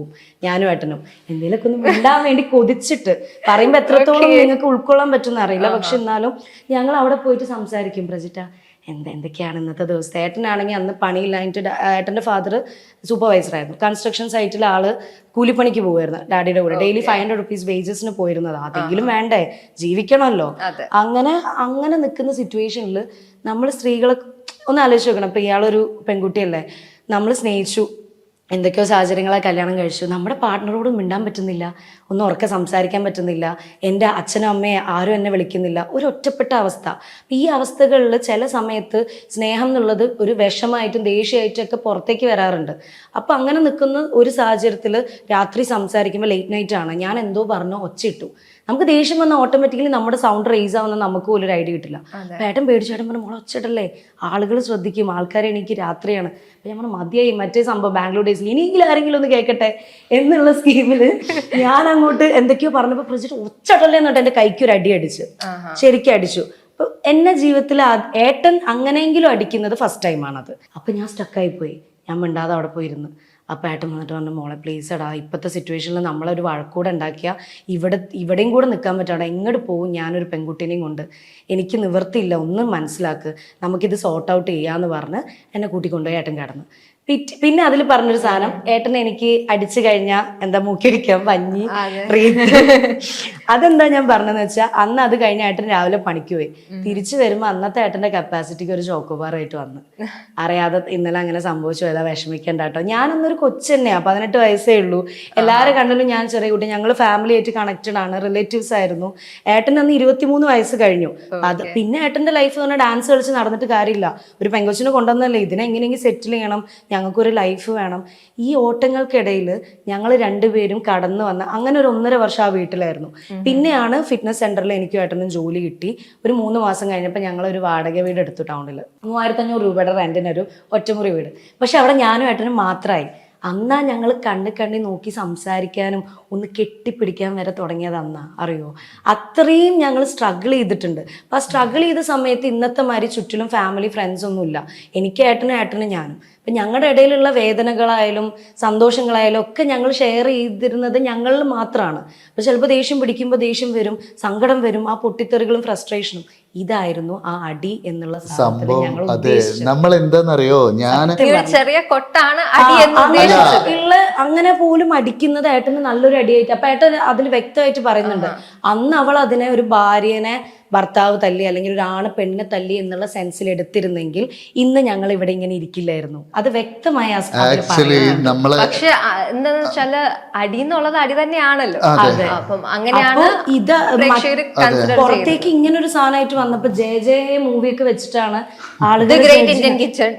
ഞാനും ഏട്ടനും എന്തെങ്കിലുമൊക്കെ ഒന്ന് മിണ്ടാൻ വേണ്ടി കൊതിച്ചിട്ട് പറയുമ്പോൾ എത്രത്തോളം നിങ്ങൾക്ക് ഉൾക്കൊള്ളാൻ പറ്റുമെന്ന് അറിയില്ല. പക്ഷെ എന്നാലും ഞങ്ങൾ അവിടെ പോയിട്ട് സംസാരിക്കും. പ്രജിറ്റ എന്തൊക്കെയാണ് ഇന്നത്തെ ദിവസത്തെ. ഏട്ടനാണെങ്കിൽ അന്ന് പണിയില്ലായിട്ട് ഏട്ടൻ്റെ ഫാദർ സൂപ്പർവൈസറായിരുന്നു. കൺസ്ട്രക്ഷൻ സൈറ്റിൽ ആള് കൂലിപ്പണിക്ക് പോകുമായിരുന്നു ഡാഡിയുടെ കൂടെ. ഡെയിലി 500 rupees വേജസിന് പോയിരുന്നത്. അതെങ്കിലും വേണ്ടേ, ജീവിക്കണമല്ലോ. അങ്ങനെ നിൽക്കുന്ന സിറ്റുവേഷനിൽ നമ്മൾ സ്ത്രീകളെ ഒന്ന് ആലോചിച്ച് നോക്കണം. ഇപ്പം ഇയാളൊരു പെൺകുട്ടിയല്ലേ, നമ്മൾ സ്നേഹിച്ചു, എന്തൊക്കെയോ സാഹചര്യങ്ങളെ കല്യാണം കഴിച്ചു, നമ്മുടെ പാർട്ട്ണറോട് മിണ്ടാൻ പറ്റുന്നില്ല, ഒന്നും ഉറക്കെ സംസാരിക്കാൻ പറ്റുന്നില്ല, എൻ്റെ അച്ഛനും അമ്മയെ ആരും എന്നെ വിളിക്കുന്നില്ല, ഒരു ഒറ്റപ്പെട്ട അവസ്ഥ. ഈ അവസ്ഥകളിൽ ചില സമയത്ത് സ്നേഹം എന്നുള്ളത് ഒരു വിഷമായിട്ടും ദേഷ്യമായിട്ടും ഒക്കെ പുറത്തേക്ക് വരാറുണ്ട്. അപ്പം അങ്ങനെ നിൽക്കുന്ന ഒരു സാഹചര്യത്തിൽ രാത്രി സംസാരിക്കുമ്പോൾ ലേറ്റ് നൈറ്റ് ആണ്, ഞാൻ എന്തോ പറഞ്ഞോ ഒച്ചയിട്ടു. നമുക്ക് ദേഷ്യം വന്നാൽ ഓട്ടോമാറ്റിക്കലി നമ്മുടെ സൗണ്ട് റേസ് ആവുന്ന നമുക്ക് പോലും ഒരു ഐഡിയ കിട്ടില്ല. ഏട്ടൻ പേടിച്ചേട്ടൻ പറഞ്ഞു മോളെ ഒച്ചയിട്ടല്ലേ, ആളുകൾ ശ്രദ്ധിക്കും, ആൾക്കാരെ എനിക്ക് രാത്രിയാണ്. അപ്പം ഞാൻ പറഞ്ഞു മതിയായി മറ്റേ സംഭവം ബാംഗ്ലൂർ ഡേയ്സിൽ ഇനിയെങ്കിലും ആരെങ്കിലും ഒന്ന് കേൾക്കട്ടെ എന്നുള്ള സ്കീമിൽ ഞാൻ അങ്ങോട്ട് എന്തൊക്കെയോ പറഞ്ഞപ്പോൾ പ്രൊജക്ട് ഒച്ചട്ടല്ലേ എന്നിട്ട് എൻ്റെ കൈക്കൊരു അടി അടിച്ചു, ശരിക്കും അടിച്ചു. അപ്പൊ എന്നെ ജീവിതത്തിൽ ഏട്ടൻ അങ്ങനെയെങ്കിലും അടിക്കുന്നത് ഫസ്റ്റ് ടൈമാണത്. അപ്പൊ ഞാൻ സ്റ്റക്കായി പോയി. ഞാൻ മിണ്ടാതെ അവിടെ പോയിരുന്നു. അപ്പോൾ ഏട്ടൻ വന്നിട്ട് പറഞ്ഞു മോളെ പ്ലീസ് എടാ, ഇപ്പോഴത്തെ സിറ്റുവേഷനിൽ നമ്മളൊരു വഴക്കൂടെ ഉണ്ടാക്കിയാൽ ഇവിടെയും കൂടെ നിൽക്കാൻ പറ്റാടാ, എങ്ങോട്ട് പോകും ഞാനൊരു പെൺകുട്ടീനെയും കൊണ്ട്, എനിക്ക് നിവർത്തിയില്ല, ഒന്നും മനസ്സിലാക്ക്, നമുക്കിത് സോർട്ട് ഔട്ട് ചെയ്യാമെന്ന് പറഞ്ഞ് എന്നെ കൂട്ടിക്കൊണ്ടുപോയി ഏട്ടൻ കിടന്നു. പിന്നെ അതിൽ പറഞ്ഞൊരു സാധനം, ഏട്ടൻ എനിക്ക് അടിച്ചു കഴിഞ്ഞാൽ എന്താ മൂക്കിടിക്കാൻ പഞ്ഞി റീത്ത്. അതെന്താ ഞാൻ പറഞ്ഞതെന്ന് വെച്ചാൽ അന്ന് അത് കഴിഞ്ഞ ഏട്ടൻ രാവിലെ പണിക്ക് പോയി. തിരിച്ചു വരുമ്പോൾ അന്നത്തെ ഏട്ടന്റെ കപ്പാസിറ്റിക്ക് ഒരു ചോക്കോബാറായിട്ട് വന്ന്. അറിയാതെ ഇന്നലെ അങ്ങനെ സംഭവിച്ചു പോയതാ, വിഷമിക്കണ്ട കേട്ടോ. ഞാനൊന്നൊരു കൊച്ചു തന്നെയാ, 18 വയസ്സേ ഉള്ളൂ. എല്ലാവരും കണ്ടിലും ഞാൻ ചെറിയ കുട്ടി. ഞങ്ങൾ ഫാമിലി ആയിട്ട് കണക്റ്റഡ് ആണ്, റിലേറ്റീവ്സ് ആയിരുന്നു. ഏട്ടൻ അന്ന് 23 വയസ്സ് കഴിഞ്ഞു. അത് പിന്നെ ഏട്ടന്റെ ലൈഫ് പറഞ്ഞാൽ ഡാൻസ് കളിച്ച് നടന്നിട്ട് കാര്യമില്ല. ഒരു പെങ്കൊച്ചിനെ കൊണ്ടുവന്നല്ലേ, ഇതിനെ എങ്ങനെയെങ്കിലും സെറ്റിൽ ചെയ്യണം, ഞങ്ങൾക്കൊരു ലൈഫ് വേണം. ഈ ഓട്ടങ്ങൾക്കിടയിൽ ഞങ്ങൾ രണ്ടുപേരും കടന്നു വന്ന അങ്ങനെ ഒരു 1.5 വർഷം ആ വീട്ടിലായിരുന്നു. പിന്നെയാണ് ഫിറ്റ്നസ് സെന്ററിൽ എനിക്കും ഏട്ടനും ജോലി കിട്ടി. ഒരു 3 മാസം കഴിഞ്ഞപ്പോൾ ഞങ്ങൾ ഒരു വാടക വീട് എടുത്തു ടൗണിൽ. 3500 രൂപയുടെ റെന്റിനൊരു ഒറ്റമുറി വീട്. പക്ഷെ അവിടെ ഞാനും ഏട്ടനും മാത്രമായി. അന്നാ ഞങ്ങൾ കണ്ണി നോക്കി സംസാരിക്കാനും ഒന്ന് കെട്ടിപ്പിടിക്കാൻ വരെ തുടങ്ങിയത് അന്നാ, അറിയോ? അത്രയും ഞങ്ങൾ സ്ട്രഗിൾ ചെയ്തിട്ടുണ്ട്. അപ്പം ആ സ്ട്രഗിൾ ചെയ്ത സമയത്ത് ഇന്നത്തെ മാതിരി ചുറ്റിലും ഫാമിലി ഫ്രണ്ട്സ് ഒന്നുമില്ല. എനിക്ക് ഏട്ടനും ഞാനും. അപ്പം ഞങ്ങളുടെ ഇടയിലുള്ള വേദനകളായാലും സന്തോഷങ്ങളായാലും ഒക്കെ ഞങ്ങൾ ഷെയർ ചെയ്തിരുന്നത് ഞങ്ങളിൽ മാത്രമാണ്. അപ്പം ചിലപ്പോൾ ദേഷ്യം പിടിക്കുമ്പോൾ ദേഷ്യം വരും, സങ്കടം വരും, ആ പൊട്ടിത്തെറികളും ഫ്രസ്ട്രേഷനും. ഇതായിരുന്നു ആ അടി എന്നുള്ള സാധനത്തിൽ ഞങ്ങൾ ഉദ്ദേശിച്ചത്. നമ്മൾ എന്താണെന്നറിയോ, ഞാൻ ചെറിയ കൊട്ടാണ് അടി എന്ന് അങ്ങനെ പോലും അടിക്കുന്നത് ഏട്ടന് നല്ലൊരു അടിയായിട്ട്. അപ്പൊ ഏട്ടൻ അതിൽ വ്യക്തമായിട്ട് പറയുന്നുണ്ട്, അന്ന് അവൾ അതിനെ ഒരു ഭാര്യനെ ഭർത്താവ് തല്ലി അല്ലെങ്കിൽ ഒരു ആണ് പെണ്ണിനെ തല്ലി എന്നുള്ള സെൻസിൽ എടുത്തിരുന്നെങ്കിൽ ഇന്ന് ഞങ്ങൾ ഇവിടെ ഇങ്ങനെ ഇരിക്കില്ലായിരുന്നു. അത് വ്യക്തമായി പക്ഷെ എന്താന്ന് വെച്ചാല് അടി എന്നുള്ളത് അടി തന്നെയാണല്ലോ. അപ്പം അങ്ങനെയാണ് ഇത് പുറത്തേക്ക് ഇങ്ങനെ ഒരു സാധനമായിട്ട് വന്നപ്പോ ജെ മൂവിയൊക്കെ വെച്ചിട്ടാണ് ആളുകൾ ഗ്രേറ്റ് ഇന്ത്യൻ കിച്ചൺ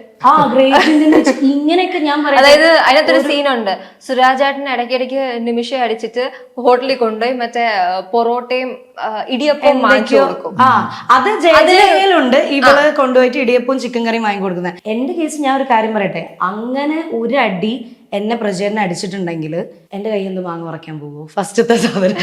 ഇങ്ങനെയൊക്കെ ഞാൻ പറയാം. അതായത് അതിനകത്തൊരു സീനുണ്ട്, സുരാജേട്ടന് ഇടയ്ക്കിടയ്ക്ക് നിമിഷം അടിച്ചിട്ട് ഹോട്ടലിൽ കൊണ്ടുപോയി മറ്റേ പൊറോട്ടയും ഇടിയപ്പവും വാങ്ങിച്ചു കൊടുക്കും. അത് ജയിലുണ്ട്. ഇവള് കൊണ്ടുപോയിട്ട് ഇടിയപ്പവും ചിക്കൻ കറിയും വാങ്ങി കൊടുക്കുന്നത്. എന്റെ കേസ് ഞാൻ ഒരു കാര്യം പറയട്ടെ, അങ്ങനെ ഒരു അടി എന്നെ പ്രചേരനെ അടിച്ചിട്ടുണ്ടെങ്കിൽ എന്റെ കയ്യിൽ നിന്ന് മാങ്ങ ഉറക്കാൻ പോകുമോ? ഫസ്റ്റത്തെ സാധനം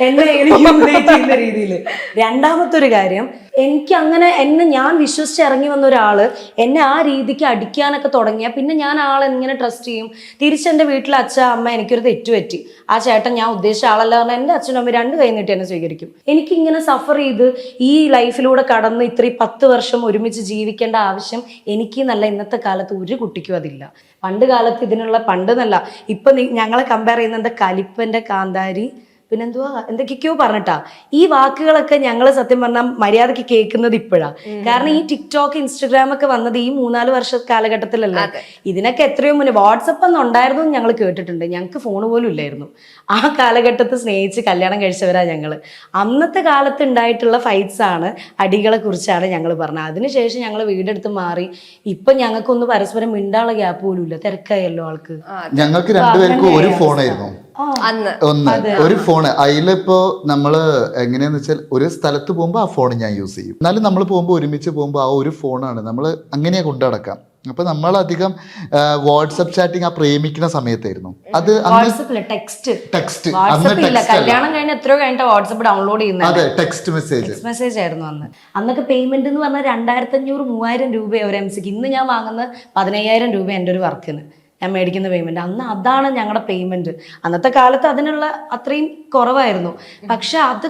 എന്നെ ചെയ്യുന്ന രീതിയിൽ. രണ്ടാമത്തെ ഒരു കാര്യം, എനിക്ക് അങ്ങനെ ഞാൻ വിശ്വസിച്ച് ഇറങ്ങി വന്ന ഒരാള് എന്നെ ആ രീതിക്ക് അടിക്കാനൊക്കെ തുടങ്ങിയാൽ പിന്നെ ഞാൻ ആളെ എങ്ങനെ ട്രസ്റ്റ് ചെയ്യും? തിരിച്ചെന്റെ വീട്ടിലെ അമ്മ എനിക്കൊരു തെറ്റുപറ്റി, ആ ചേട്ടൻ ഞാൻ ഉദ്ദേശിച്ച ആളല്ല പറഞ്ഞാൽ എന്റെ അച്ഛനും അമ്മ 2 കൈ നീട്ടി എന്നെ സ്വീകരിക്കും. എനിക്കിങ്ങനെ സഫർ ചെയ്ത് ഈ ലൈഫിലൂടെ കടന്ന് ഇത്രയും 10 വർഷം ഒരുമിച്ച് ജീവിക്കേണ്ട ആവശ്യം എനിക്ക് നല്ല ഇന്നത്തെ കാലത്ത് ഒരു കുട്ടിക്കും അതില്ല. പണ്ട് കാലത്ത് ഇതിനുള്ള പണ്ടെന്നല്ല, ഇപ്പൊ ഞങ്ങളെ കമ്പയർ ചെയ്യുന്ന എന്താ കലിപ്പന്റെ കാന്താരി പിന്നെന്തുവാ എന്തൊക്കെയോ പറഞ്ഞിട്ടാ. ഈ വാക്കുകളൊക്കെ ഞങ്ങൾ സത്യം പറഞ്ഞാൽ മര്യാദക്ക് കേൾക്കുന്നത് ഇപ്പോഴാ. കാരണം ഈ ടിക്ടോക്ക് ഇൻസ്റ്റഗ്രാം ഒക്കെ വന്നത് ഈ 3-4 വർഷ കാലഘട്ടത്തിലല്ലേ. ഇതിനൊക്കെ എത്രയോ മുന്നേ വാട്സപ്പ് ഒന്നും ഉണ്ടായിരുന്നു ഞങ്ങൾ കേട്ടിട്ടുണ്ട്. ഞങ്ങൾക്ക് ഫോൺ പോലും ഇല്ലായിരുന്നു. ആ കാലഘട്ടത്തിൽ സ്നേഹിച്ച് കല്യാണം കഴിച്ചവരാ ഞങ്ങള്. അന്നത്തെ കാലത്ത് ഉണ്ടായിട്ടുള്ള ഫൈറ്റ്സ് ആണ്, അടികളെ കുറിച്ചാണ് ഞങ്ങൾ പറഞ്ഞത്. അതിനുശേഷം ഞങ്ങൾ വീടെടുത്ത് മാറി. ഇപ്പൊ ഞങ്ങൾക്കൊന്ന് പരസ്പരം മിണ്ടാനുള്ള ഗ്യാപ്പ് പോലും ഇല്ല, തിരക്കായല്ലോ ആൾക്ക്. ഞങ്ങൾക്ക് രണ്ടുപേർക്കും ഒരു ഫോണായിരുന്നു ഒരു ഫോണ്. അതിലിപ്പോ നമ്മള് എങ്ങനെയാന്ന് വെച്ചാൽ ഒരു സ്ഥലത്ത് പോകുമ്പോ ആ ഫോൺ ഞാൻ യൂസ് ചെയ്യും. എന്നാലും നമ്മൾ പോകുമ്പോ ഒരുമിച്ച് പോകുമ്പോ ആ ഒരു ഫോണാണ് നമ്മൾ അങ്ങനെയാ കൊണ്ടു നടക്കാം. അപ്പൊ നമ്മളധികം വാട്സപ്പ് ചാറ്റിങ് ആ പ്രേമിക്കുന്ന സമയത്തായിരുന്നു. അത് ടെക്സ്റ്റ് കല്യാണം കഴിഞ്ഞ എത്രയോ കഴിഞ്ഞിട്ട് വാട്സപ്പ് ഡൗൺലോഡ് ചെയ്യുന്നത്. അതെ, ടെക്സ്റ്റ് മെസ്സേജ് ആയിരുന്നു അന്ന്. അന്നൊക്കെ പേയ്മെന്റ് എന്ന് പറഞ്ഞാൽ 2500-3000 രൂപ ഒരു MC-ക്ക്. ഇന്ന് ഞാൻ വാങ്ങുന്ന 15000 രൂപ എൻ്റെ ഒരു വർക്കിന് ഞാൻ മേടിക്കുന്ന പേയ്മെന്റ്. അന്ന് അതാണ് ഞങ്ങളുടെ പേയ്മെന്റ്. അന്നത്തെ കാലത്ത് അതിനുള്ള അത്രയും കുറവായിരുന്നു. പക്ഷെ അത്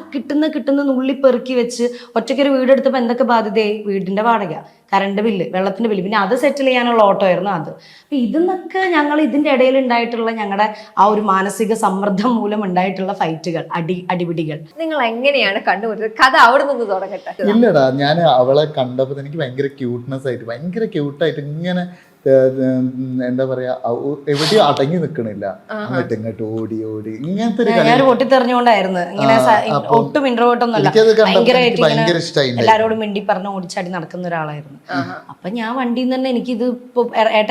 കിട്ടുന്ന നുള്ളിപ്പെറുക്കി വെച്ച് ഒറ്റയ്ക്കൊരു വീടെടുത്തപ്പോൾ എന്തൊക്കെ ബാധ്യതയായി? വീടിന്റെ വാടക, കറണ്ട് ബില്ല്, വെള്ളത്തിന്റെ ബില്ല്, പിന്നെ അത് സെറ്റിൽ ചെയ്യാനുള്ള ഓട്ടോ ആയിരുന്നു അത്. അപ്പൊ ഇതിന്നൊക്കെ ഞങ്ങൾ ഇതിന്റെ ഇടയിൽ ഉണ്ടായിട്ടുള്ള ഞങ്ങളുടെ ആ ഒരു മാനസിക സമ്മർദ്ദം മൂലം ഉണ്ടായിട്ടുള്ള ഫൈറ്റുകൾ, അടിപിടികൾ. നിങ്ങൾ എങ്ങനെയാണ് കണ്ടുപിടിച്ചത്? കഥ അവിടെ നിന്ന് തുടങ്ങട്ടെ. ഇല്ലടാ, ഞാൻ അവളെ കണ്ടപ്പോൾ എനിക്ക് ഭയങ്കര ക്യൂട്ട്നെസ് ആയിട്ട്, ഭയങ്കര ക്യൂട്ടായിട്ട് ഇങ്ങനെ എന്താ പറയാ, എവിടെയും അടങ്ങി നിക്കണില്ല, അങ്ങോട്ട് ഇങ്ങോട്ട് ഓടി ഇങ്ങനത്തെ ഞാൻ പൊട്ടിത്തെറിഞ്ഞുകൊണ്ടായിരുന്നു. ഇങ്ങനെ ഒട്ടും ഇൻട്രോവേർട്ടൊന്നുമല്ല, ഭയങ്കരമായിട്ട് എല്ലാരോടും മിണ്ടി പറഞ്ഞ് ഓടിച്ചാടി നടക്കുന്ന ഒരാളായിരുന്നു. അപ്പൊ ഞാൻ വണ്ടിയിൽ നിന്ന് തന്നെ എനിക്കിത് ഇപ്പൊ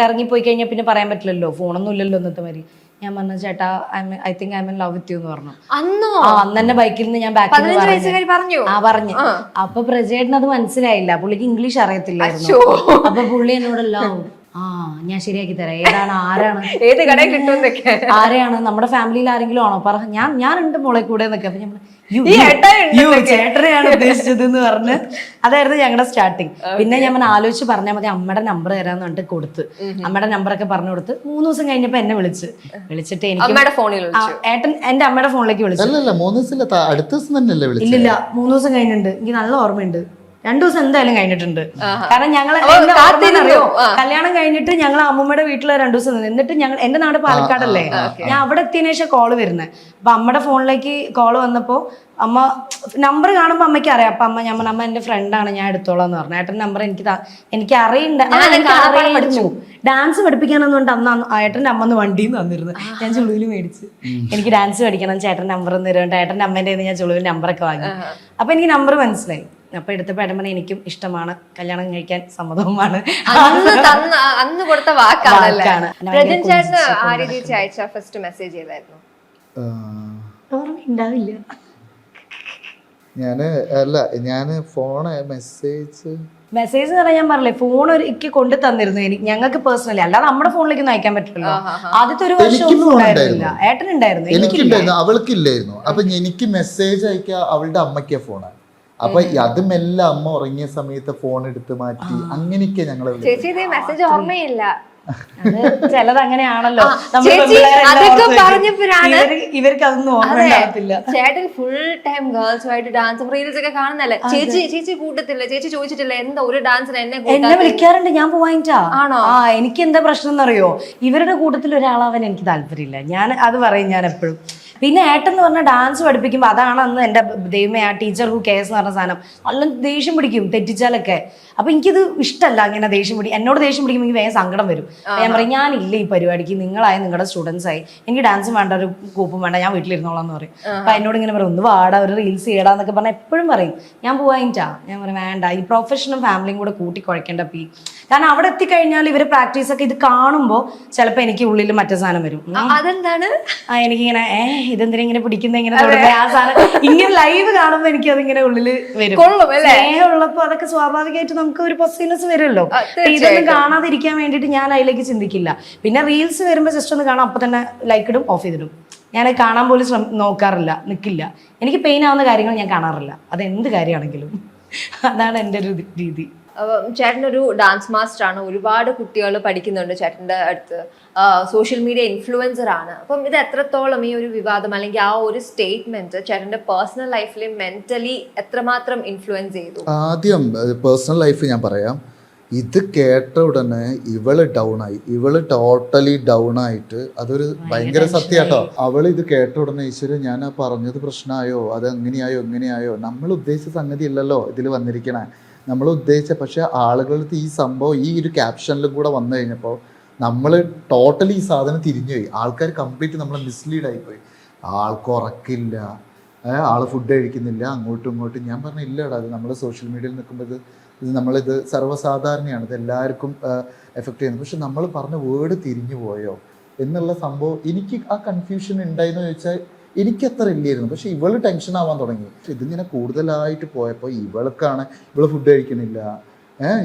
ഇറങ്ങി പോയി കഴിഞ്ഞാൽ പിന്നെ പറയാൻ പറ്റില്ലല്ലോ, ഫോണൊന്നും ഇല്ലല്ലോ ഇന്നത്തെ മാതിരി. ഞാൻ പറഞ്ഞു, ചേട്ടാ I think I M in love with you എന്ന് പറഞ്ഞു. അന്ന് തന്നെ ബൈക്കിൽ നിന്ന് ഞാൻ ബാക്കിൽ പറഞ്ഞു. അപ്പൊ പ്രജേട്ടന് അത് മനസ്സിലായില്ല, പുള്ളിക്ക് ഇംഗ്ലീഷ് അറിയത്തില്ലായിരുന്നു. അപ്പൊ പുള്ളി എന്നോട് ലവ് ഞാൻ ശരിയാക്കി തരാം, ആരാണ് ഏത് കടയിൽ കിട്ടുമെന്നൊക്കെ, ആരെയാണ്, നമ്മുടെ ഫാമിലിയിൽ ആരെങ്കിലും ആണോ പറ, ഞാനുണ്ട് മോളെ കൂടെ എന്നൊക്കെ. അപ്പൊ നമ്മൾ ചേട്ടനെയാണ് ഉദ്ദേശിച്ചത് എന്ന് പറഞ്ഞ് അതായിരുന്നു ഞങ്ങളുടെ സ്റ്റാർട്ടിങ്. പിന്നെ ഞാൻ ആലോചിച്ച് പറഞ്ഞാൽ മതി, അമ്മയുടെ നമ്പർ തരാന്ന് പറഞ്ഞിട്ട് കൊടുത്ത് അമ്മയുടെ നമ്പറൊക്കെ പറഞ്ഞു കൊടുത്ത് 3 ദിവസം കഴിഞ്ഞപ്പോ എന്നെ വിളിച്ചിട്ട് എനിക്ക് ഏട്ടൻ എന്റെ അമ്മയുടെ ഫോണിലേക്ക് വിളിച്ചു. ഇല്ലില്ല, 3 ദിവസം കഴിഞ്ഞിട്ടുണ്ട്. എനിക്ക് നല്ല ഓർമ്മയുണ്ട്. 2 ദിവസം എന്തായാലും കഴിഞ്ഞിട്ടുണ്ട്. കാരണം ഞങ്ങൾ കല്യാണം കഴിഞ്ഞിട്ട് ഞങ്ങൾ അമ്മൂമ്മയുടെ വീട്ടിൽ 2 ദിവസം നിന്ന്. എന്നിട്ട് എന്റെ നാട് പാലക്കാടല്ലേ, ഞാൻ അവിടെ എത്തിയതിനു ശേഷം കോള് വരുന്നത്. അപ്പൊ അമ്മയുടെ ഫോണിലേക്ക് കോള് വന്നപ്പോ അമ്മ നമ്പർ കാണുമ്പോ അമ്മയ്ക്ക് അറിയാം. അപ്പൊ ഞാൻ പറഞ്ഞു, അമ്മ എന്റെ ഫ്രണ്ടാണ്, ഞാൻ എടുത്തോളാം എന്ന് പറഞ്ഞു. ഏട്ടൻ നമ്പർ എനിക്ക് അറിയണ്ടായിരുന്നു. ഡാൻസ് പഠിപ്പിക്കാനെന്നുകൊണ്ട് അന്ന് ഏട്ടന്റെ അമ്മ ഒന്ന് വണ്ടിയിൽ നിന്ന് വന്നിരുന്നു. ഞാൻ ചുളുവിൽ മേടിച്ച് എനിക്ക് ഡാൻസ് പഠിക്കണം, ചേട്ടൻ നമ്പർ തരുന്നുണ്ട്. ഏട്ടന്റെ അമ്മേന്റെ ഞാൻ ചുളുവിൽ നമ്പറൊക്കെ വാങ്ങി. അപ്പൊ എനിക്ക് നമ്പർ മനസ്സിലായി. അപ്പൊ എടുത്തപ്പോ ഏട്ടൻ പറഞ്ഞ എനിക്കും ഇഷ്ടമാണ്, കല്യാണം കഴിക്കാൻ സമ്മതവുമാണ്. അന്ന് കൊടുത്ത വാക്കാണ്. പ്രജിൻ ചേട്ടന് ആര്യ ചേച്ചി അയച്ച ഫസ്റ്റ് മെസ്സേജ് ചെയ്തായിരുന്നു? ഉണ്ടാവില്ല. ഞാന് ഫോണ് മെസ്സേജ് എന്ന് പറഞ്ഞാൽ ഞാൻ പറഞ്ഞില്ലേ, ഫോൺ ഒരിക്കൽ കൊണ്ട് തന്നിരുന്നു എനിക്ക്, ഞങ്ങൾക്ക് പേഴ്സണലി. അല്ലാതെ നമ്മുടെ ഫോണിലേക്ക് അയക്കാൻ പറ്റില്ലല്ലോ. ആദ്യത്തെ ഒരു വർഷം ഒന്നും ഉണ്ടായിരുന്നില്ല. ഏട്ടനുണ്ടായിരുന്നു, എനിക്കുണ്ടായിരുന്നു, അവൾക്കില്ലായിരുന്നു. അപ്പൊ എനിക്ക് മെസ്സേജ് അയക്കുക അവളുടെ അമ്മയ്ക്കാ ഫോണാണ്. അപ്പൊ അത് മെല്ലെ അമ്മ ഉറങ്ങിയ സമയത്ത് ഫോൺ എടുത്ത് മാറ്റി അങ്ങനെയൊക്കെ ഞങ്ങള് ചേച്ചി മെസ്സേജ് ഓർമ്മയില്ല. ചിലത് അങ്ങനെയാണല്ലോ, ഇവർക്ക് അതൊന്നും ഓർമ്മ ഉണ്ടാകത്തില്ല. ചേട്ടൻ ഫുൾ ടൈം ഗേൾസുമായിട്ട് ഡാൻസും റീൽസ് ഒക്കെ കാണുന്നല്ലേ. ചേച്ചി കൂട്ടത്തില്ല, ചേച്ചി ചോദിച്ചിട്ടില്ല എന്താ ഒരു ഡാൻസിന് എന്നെ വിളിക്കാറുണ്ട്, ഞാൻ പോവാനിട്ടാ. ആണോ? എനിക്ക് എന്താ പ്രശ്നം എന്നറിയോ, ഇവരുടെ കൂട്ടത്തിൽ ഒരാളാവാൻ എനിക്ക് താല്പര്യമില്ല. ഞാൻ അത് പറയും ഞാൻ എപ്പോഴും. പിന്നെ ഏട്ടൻ എന്ന് പറഞ്ഞാൽ ഡാൻസ് പഠിപ്പിക്കുമ്പോൾ അതാണ് അന്ന് എൻ്റെ ദൈവമേ, ആ ടീച്ചർ ഹു കേസ് എന്ന് പറഞ്ഞ സാധനം നല്ല ദേഷ്യം പിടിക്കും തെറ്റിച്ചാലൊക്കെ. അപ്പൊ എനിക്കിത് ഇഷ്ടമല്ല അങ്ങനെ ദേഷ്യം എന്നോട് ദേഷ്യം പിടിക്കുമ്പോൾ എനിക്ക് വേഗം സങ്കടം വരും. ഞാൻ പറയും, ഞാനില്ല ഈ പരിപാടിക്ക്, നിങ്ങളായി നിങ്ങളുടെ സ്റ്റുഡൻസ് ആയി, എനിക്ക് ഡാൻസും വേണ്ട ഒരു കൂപ്പും വേണ്ട, ഞാൻ വീട്ടിലിരുന്നോളാം എന്ന് പറയും. അപ്പൊ എന്നോട് ഇങ്ങനെ പറയും, ഒന്ന് വാടാ ഒരു റീൽസ് ചെയ്യടാന്നൊക്കെ പറഞ്ഞാൽ എപ്പോഴും പറയും. ഞാൻ പോവാനിട്ടാ. ഞാൻ പറയും വേണ്ട, ഈ പ്രൊഫഷനും ഫാമിലിയും കൂടെ കൂട്ടി കുഴക്കേണ്ട പി. കാരണം അവിടെ എത്തിക്കഴിഞ്ഞാൽ ഇവര് പ്രാക്ടീസ് ഒക്കെ ഇത് കാണുമ്പോൾ ചിലപ്പോൾ എനിക്ക് ഉള്ളിൽ മറ്റേ സാധനം വരും. അതെന്താണ്? എനിക്കിങ്ങനെ ഇതെന്തിനാ ഇങ്ങനെ പിടിക്കുന്ന ഇങ്ങനെ ആ സാധനം ഇങ്ങനെ ലൈവ് കാണുമ്പോൾ എനിക്ക് അതിങ്ങനെ ഉള്ളില് വരും. സ്നേഹമുള്ളപ്പോ അതൊക്കെ സ്വാഭാവികമായിട്ട് നമുക്ക് ഒരു പോസിറ്റീവ്നെസ് വരുമല്ലോ. ഇതൊന്നും കാണാതിരിക്കാൻ വേണ്ടിയിട്ട് ഞാൻ അതിലേക്ക് ചിന്തിക്കില്ല. പിന്നെ റീൽസ് വരുമ്പോൾ ജസ്റ്റ് ഒന്ന് കാണാം, അപ്പൊ തന്നെ ലൈക്ക് ഇടും, ഓഫ് ചെയ്തിടും. ഞാൻ കാണാൻ പോലും നോക്കാറില്ല, നിൽക്കില്ല. എനിക്ക് പെയിൻ ആവുന്ന കാര്യങ്ങൾ ഞാൻ കാണാറില്ല, അത് എന്ത് കാര്യമാണെങ്കിലും. അതാണ് എൻ്റെ ഒരു രീതി. ചേട്ടനൊരു ഡാൻസ് മാസ്റ്റർ ആണ്, ഒരുപാട് കുട്ടികൾ പഠിക്കുന്നുണ്ട് ചേട്ടൻ്റെ അടുത്ത്, സോഷ്യൽ മീഡിയ ഇൻഫ്ലുവൻസർ ആണ്. അപ്പം ഇത് എത്രത്തോളം ഈ ഒരു വിവാദം അല്ലെങ്കിൽ ആ ഒരു സ്റ്റേറ്റ്മെന്റ് ചേട്ടൻ്റെ പേഴ്സണൽ ലൈഫിൽ മെന്റലി എത്രമാത്രം ഇൻഫ്ലുവൻസ് ചെയ്തു? ആദ്യം പേഴ്സണൽ ലൈഫ് ഞാൻ പറയാം. ഇത് കേട്ട ഉടനെ ഇവള് ഡൗൺ ആയി, ഇവള് ടോട്ടലി ഡൗൺ ആയിട്ട്, അതൊരു ഭയങ്കര സത്യമാട്ടോ. അവള് ഇത് കേട്ട ഉടനെ ഈശ്വരൻ ഞാൻ പറഞ്ഞത് പ്രശ്നമായോ, അത് എങ്ങനെയായോ എങ്ങനെയായോ, നമ്മൾ ഉദ്ദേശിച്ച സംഗതി ഇല്ലല്ലോ ഇതിൽ വന്നിരിക്കണേ, നമ്മൾ ഉദ്ദേശിച്ച. പക്ഷെ ആളുകൾക്ക് ഈ സംഭവം ഈ ഒരു ക്യാപ്ഷനിലും കൂടെ വന്നു കഴിഞ്ഞപ്പോൾ നമ്മൾ ടോട്ടലി ഈ സാധനം തിരിഞ്ഞുപോയി. ആൾക്കാർ കംപ്ലീറ്റ് നമ്മളെ മിസ്ലീഡ് ആയിപ്പോയി. ആൾക്ക് ഉറക്കില്ല, ആൾ ഫുഡ് കഴിക്കുന്നില്ല, അങ്ങോട്ടും ഇങ്ങോട്ടും. ഞാൻ പറഞ്ഞ ഇല്ലടാ, അത് നമ്മൾ സോഷ്യൽ മീഡിയയിൽ നിൽക്കുമ്പോൾ നമ്മളിത് സർവ്വസാധാരണയാണ്, ഇത് എല്ലാവർക്കും എഫക്റ്റ് ചെയ്യുന്നത്. പക്ഷെ നമ്മൾ പറഞ്ഞ വേർഡ് തിരിഞ്ഞു പോയോ എന്നുള്ള സംഭവം എനിക്ക് ആ കൺഫ്യൂഷൻ ഉണ്ടായെന്ന് ചോദിച്ചാൽ എനിക്കത്ര ഇല്ലായിരുന്നു. പക്ഷെ ഇവള് ടെൻഷൻ ആവാൻ തുടങ്ങി. ഇതിങ്ങനെ കൂടുതലായിട്ട് പോയപ്പോൾ ഇവൾക്കാണ്, ഇവള് ഫുഡ് കഴിക്കണില്ല,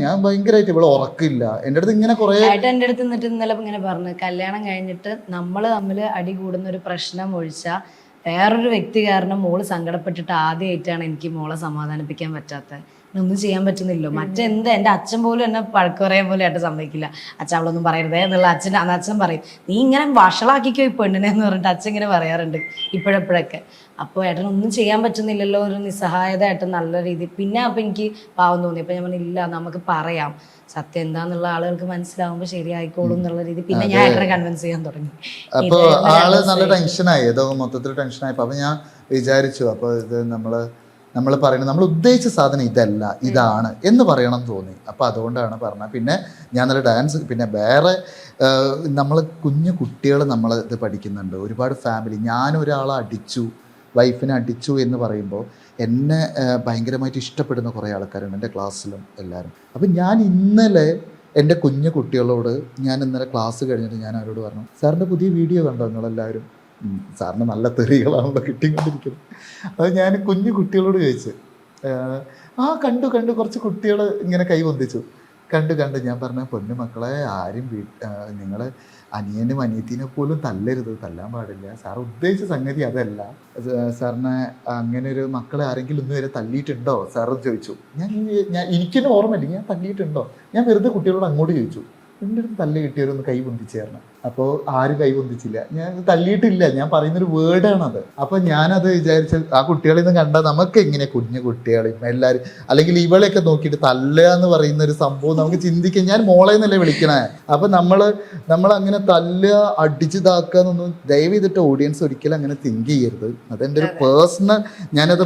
ഞാൻ ഭയങ്കരമായിട്ട് ഇവള് ഉറക്കില്ല. എൻ്റെ അടുത്ത് ഇങ്ങനെ കുറെ എൻ്റെ അടുത്ത് നിന്നിട്ട് ഇന്നലെ ഇങ്ങനെ പറഞ്ഞു, കല്യാണം കഴിഞ്ഞിട്ട് നമ്മൾ തമ്മിൽ അടി കൂടുന്ന ഒരു പ്രശ്നം ഒഴിച്ചാൽ വേറൊരു വ്യക്തി കാരണം മോള് സങ്കടപ്പെട്ടിട്ട് ആദ്യമായിട്ടാണ് എനിക്ക് മോളെ സമാധാനിപ്പിക്കാൻ പറ്റാത്തത്. ഒന്നും ചെയ്യാൻ പറ്റുന്നില്ലോ. മറ്റെന്ത് എൻ്റെ അച്ഛൻ പോലും എന്നെ പഴക്ക് പറയാൻ പോലും ഏട്ടൻ സമ്മതിക്കില്ല. അച്ഛൻ അവളൊന്നും പറയരുതേ എന്നുള്ള അച്ഛൻ പറയും, നീ ഇങ്ങനെ വഷളാക്കിക്കോ ഈ പെണ്ണിനെ എന്ന് പറഞ്ഞിട്ട് അച്ഛൻ ഇങ്ങനെ പറയാറുണ്ട് ഇപ്പോഴെപ്പോഴൊക്കെ. അപ്പോൾ ഏട്ടനൊന്നും ചെയ്യാൻ പറ്റുന്നില്ലല്ലോ, ഒരു നിസ്സഹായത ഏട്ടൻ നല്ല രീതിയിൽ. പിന്നെ അപ്പം എനിക്ക് പാവം തോന്നി. അപ്പം ഞാൻ പറഞ്ഞില്ല, നമുക്ക് പറയാം സത്യം എന്താന്നുള്ള ആളുകൾക്ക് മനസ്സിലാവുമ്പോൾ ശരിയായിക്കോളും എന്നുള്ള രീതി. പിന്നെ ഞാൻ ഏട്ടനെ കൺവിൻസ് ചെയ്യാൻ തുടങ്ങി. അപ്പോൾ ആള് നല്ല ടെൻഷനായി, ഏതോ മൊത്തത്തിൽ ടെൻഷനായപ്പോൾ അപ്പം ഞാൻ വിചാരിച്ചു, അപ്പോൾ ഇത് നമ്മൾ പറയുന്നത് നമ്മൾ ഉദ്ദേശിച്ച സാധനം ഇതല്ല, ഇതാണ് എന്ന് പറയണം തോന്നി. അപ്പോൾ അതുകൊണ്ടാണ് പറഞ്ഞത്. പിന്നെ ഞാൻ നല്ല ഡാൻസ്, പിന്നെ വേറെ നമ്മൾ കുഞ്ഞു കുട്ടികൾ നമ്മൾ ഇത് പഠിക്കുന്നുണ്ട്, ഒരുപാട് ഫാമിലി. ഞാനൊരാളെ അടിച്ചു, വൈഫിനെ അടിച്ചു എന്ന് പറയുമ്പോൾ എന്നെ ഭയങ്കരമായിട്ട് ഇഷ്ടപ്പെടുന്ന കുറേ ആൾക്കാരുണ്ട് എൻ്റെ ക്ലാസ്സിലും എല്ലാവരും. അപ്പം ഞാൻ ഇന്നലെ എൻ്റെ കുഞ്ഞു കുട്ടികളോട് ഞാൻ ഇന്നലെ ക്ലാസ് കഴിഞ്ഞിട്ട് ഞാൻ അവരോട് പറഞ്ഞു, സാറിൻ്റെ പുതിയ വീഡിയോ കണ്ടോ നിങ്ങളെല്ലാവരും? സാറിന് നല്ല തെറികളാണല്ലോ കിട്ടിക്കൊണ്ടിരിക്കുന്നത്. അത് ഞാൻ കുഞ്ഞു കുട്ടികളോട് ചോദിച്ചു, കണ്ടു കുറച്ച് കുട്ടികൾ ഇങ്ങനെ കൈ പൊന്തിച്ചു, കണ്ടു. ഞാൻ പറഞ്ഞ പൊന്നു മക്കളെ, ആരും നിങ്ങൾ അനിയനും അനിയത്തിനെ പോലും തല്ലരുത്, തല്ലാൻ പാടില്ല. സാർ ഉദ്ദേശിച്ച സംഗതി അതല്ല. സാറിനെ അങ്ങനെ ഒരു മക്കളെ ആരെങ്കിലും ഇന്ന് വരെ തല്ലിയിട്ടുണ്ടോ സാറ് ചോദിച്ചു. ഞാൻ എനിക്കെന്നെ ഓർമ്മയില്ല ഞാൻ തല്ലിയിട്ടുണ്ടോ. ഞാൻ വെറുതെ കുട്ടികളോട് അങ്ങോട്ട് ചോദിച്ചു, എൻ്റെ അടുത്ത് തല്ല് കിട്ടിയവരൊന്ന് കൈ പൊന്തിച്ചേരണം. അപ്പോൾ ആരും കൈ പൊന്തിച്ചില്ല. ഞാൻ തല്ലിയിട്ടില്ല, ഞാൻ പറയുന്നൊരു വേർഡാണത്. അപ്പോൾ ഞാനത് വിചാരിച്ച ആ കുട്ടികളിൽ നിന്ന് കണ്ടാൽ നമുക്ക് എങ്ങനെ കുഞ്ഞു കുട്ടികളെയും എല്ലാവരും അല്ലെങ്കിൽ ഇവളെയൊക്കെ നോക്കിയിട്ട് തല്ലുക എന്ന് പറയുന്ന ഒരു സംഭവം നമുക്ക് ചിന്തിക്കാം. ഞാൻ മോളെ എന്നല്ലേ വിളിക്കണേ. അപ്പം നമ്മൾ അങ്ങനെ തല്ലുക അടിച്ചിതാക്കുക എന്നൊന്നും ദയവ് ചെയ്തിട്ട് ഓഡിയൻസ് ഒരിക്കലും അങ്ങനെ തിങ്ക് ചെയ്യരുത്. അതെൻ്റെ ഒരു പേഴ്സണൽ, ഞാനത്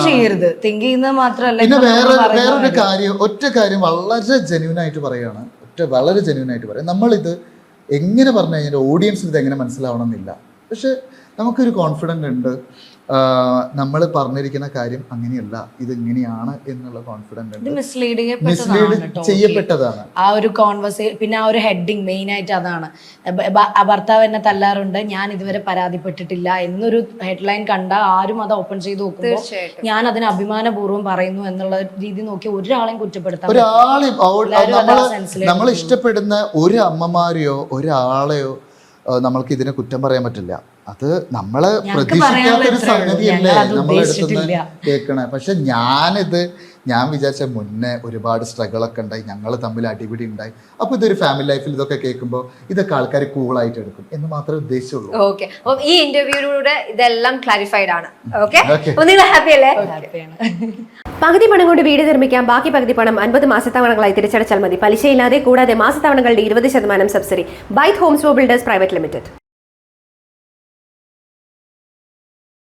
ചെയ്യരുത്, തിങ്ക് ചെയ്യുന്നത് മാത്രമല്ല. പിന്നെ വേറൊരു കാര്യം, ഒറ്റ കാര്യം വളരെ ജെന്യൂൻ ആയിട്ട് പറയുകയാണ്, വളരെ ജെന്യൂൻ ആയിട്ട് പറയാം. നമ്മളിത് എങ്ങനെ പറഞ്ഞു കഴിഞ്ഞാൽ ഓഡിയൻസിന് ഇത് എങ്ങനെ മനസ്സിലാവണം എന്നില്ല. പക്ഷെ നമുക്കൊരു കോൺഫിഡൻ്റ് ഉണ്ട്, നമ്മൾ പറഞ്ഞിരിക്കുന്ന കാര്യം അങ്ങനെയല്ല, ഇത് ഇങ്ങനെയാണ് എന്നുള്ള കോൺഫിഡൻ്റ് ഉണ്ട്. മിസ്ലീഡ് ചെയ്യപ്പെട്ടതാണ് ആ ഒരു കോൺവെർസേഷൻ. പിന്നെ ആ ഒരു ഹെഡിങ് മെയിൻ ആയിട്ട് അതാണ്, ഭർത്താവ് എന്നെ തല്ലാറുണ്ട്, ഞാൻ ഇതുവരെ പരാതിപ്പെട്ടിട്ടില്ല എന്നൊരു ഹെഡ്ലൈൻ കണ്ട ആരും അത് ഓപ്പൺ ചെയ്ത് നോക്കുമ്പോൾ ഞാൻ അതിന് അഭിമാനപൂർവ്വം പറയുന്നു എന്നുള്ള രീതി നോക്കി ഒരാളെയും കുറ്റപ്പെടുത്താൻ, നമ്മൾ ഇഷ്ടപ്പെടുന്ന ഒരു അമ്മമാരെയോ ഒരാളെയോ നമ്മൾക്ക് ഇതിനെ കുറ്റം പറയാൻ പറ്റില്ല. അത് നമ്മളെ പ്രതീക്ഷിക്കാത്തൊരു സംഗതിയല്ലേ നമ്മളെടുത്തുനിന്ന് കേൾക്കണേ. പക്ഷെ ഞാൻ വിചാരിച്ച മുന്നേ ഒരുപാട് സ്ട്രഗിളൊക്കെ ഉണ്ടായി, ഞങ്ങൾ തമ്മിൽ അടിപിടി ഉണ്ടായി. അപ്പോൾ ഇതൊരു ഫാമിലി ലൈഫിൽ ഇതൊക്കെ കേൾക്കുമ്പോൾ ഇതൊക്കെ ആൾക്കാർ കൂളായിട്ട് എടുക്കും എന്ന് മാത്രമേ ഉദ്ദേശിച്ചുള്ളൂ. ഓക്കെ, അപ്പം ഈ ഇന്റർവ്യൂയിലൂടെ ഇതെല്ലാം ക്ലാരിഫൈഡ് ആണ്. ഓക്കെ, നിങ്ങൾ ഹാപ്പി അല്ലേ? പകുതി പണം കൊണ്ട് വീട് നിർമ്മിക്കാം, ബാക്കി പകുതി പണം 50 മാസത്തവണകളായി തിരിച്ചടച്ചാൽ മതി. പലിശയില്ലാതെ കൂടാതെ മാസത്തവണകളുടെ 20% subsidy. Baith Homes for Builders Private limited.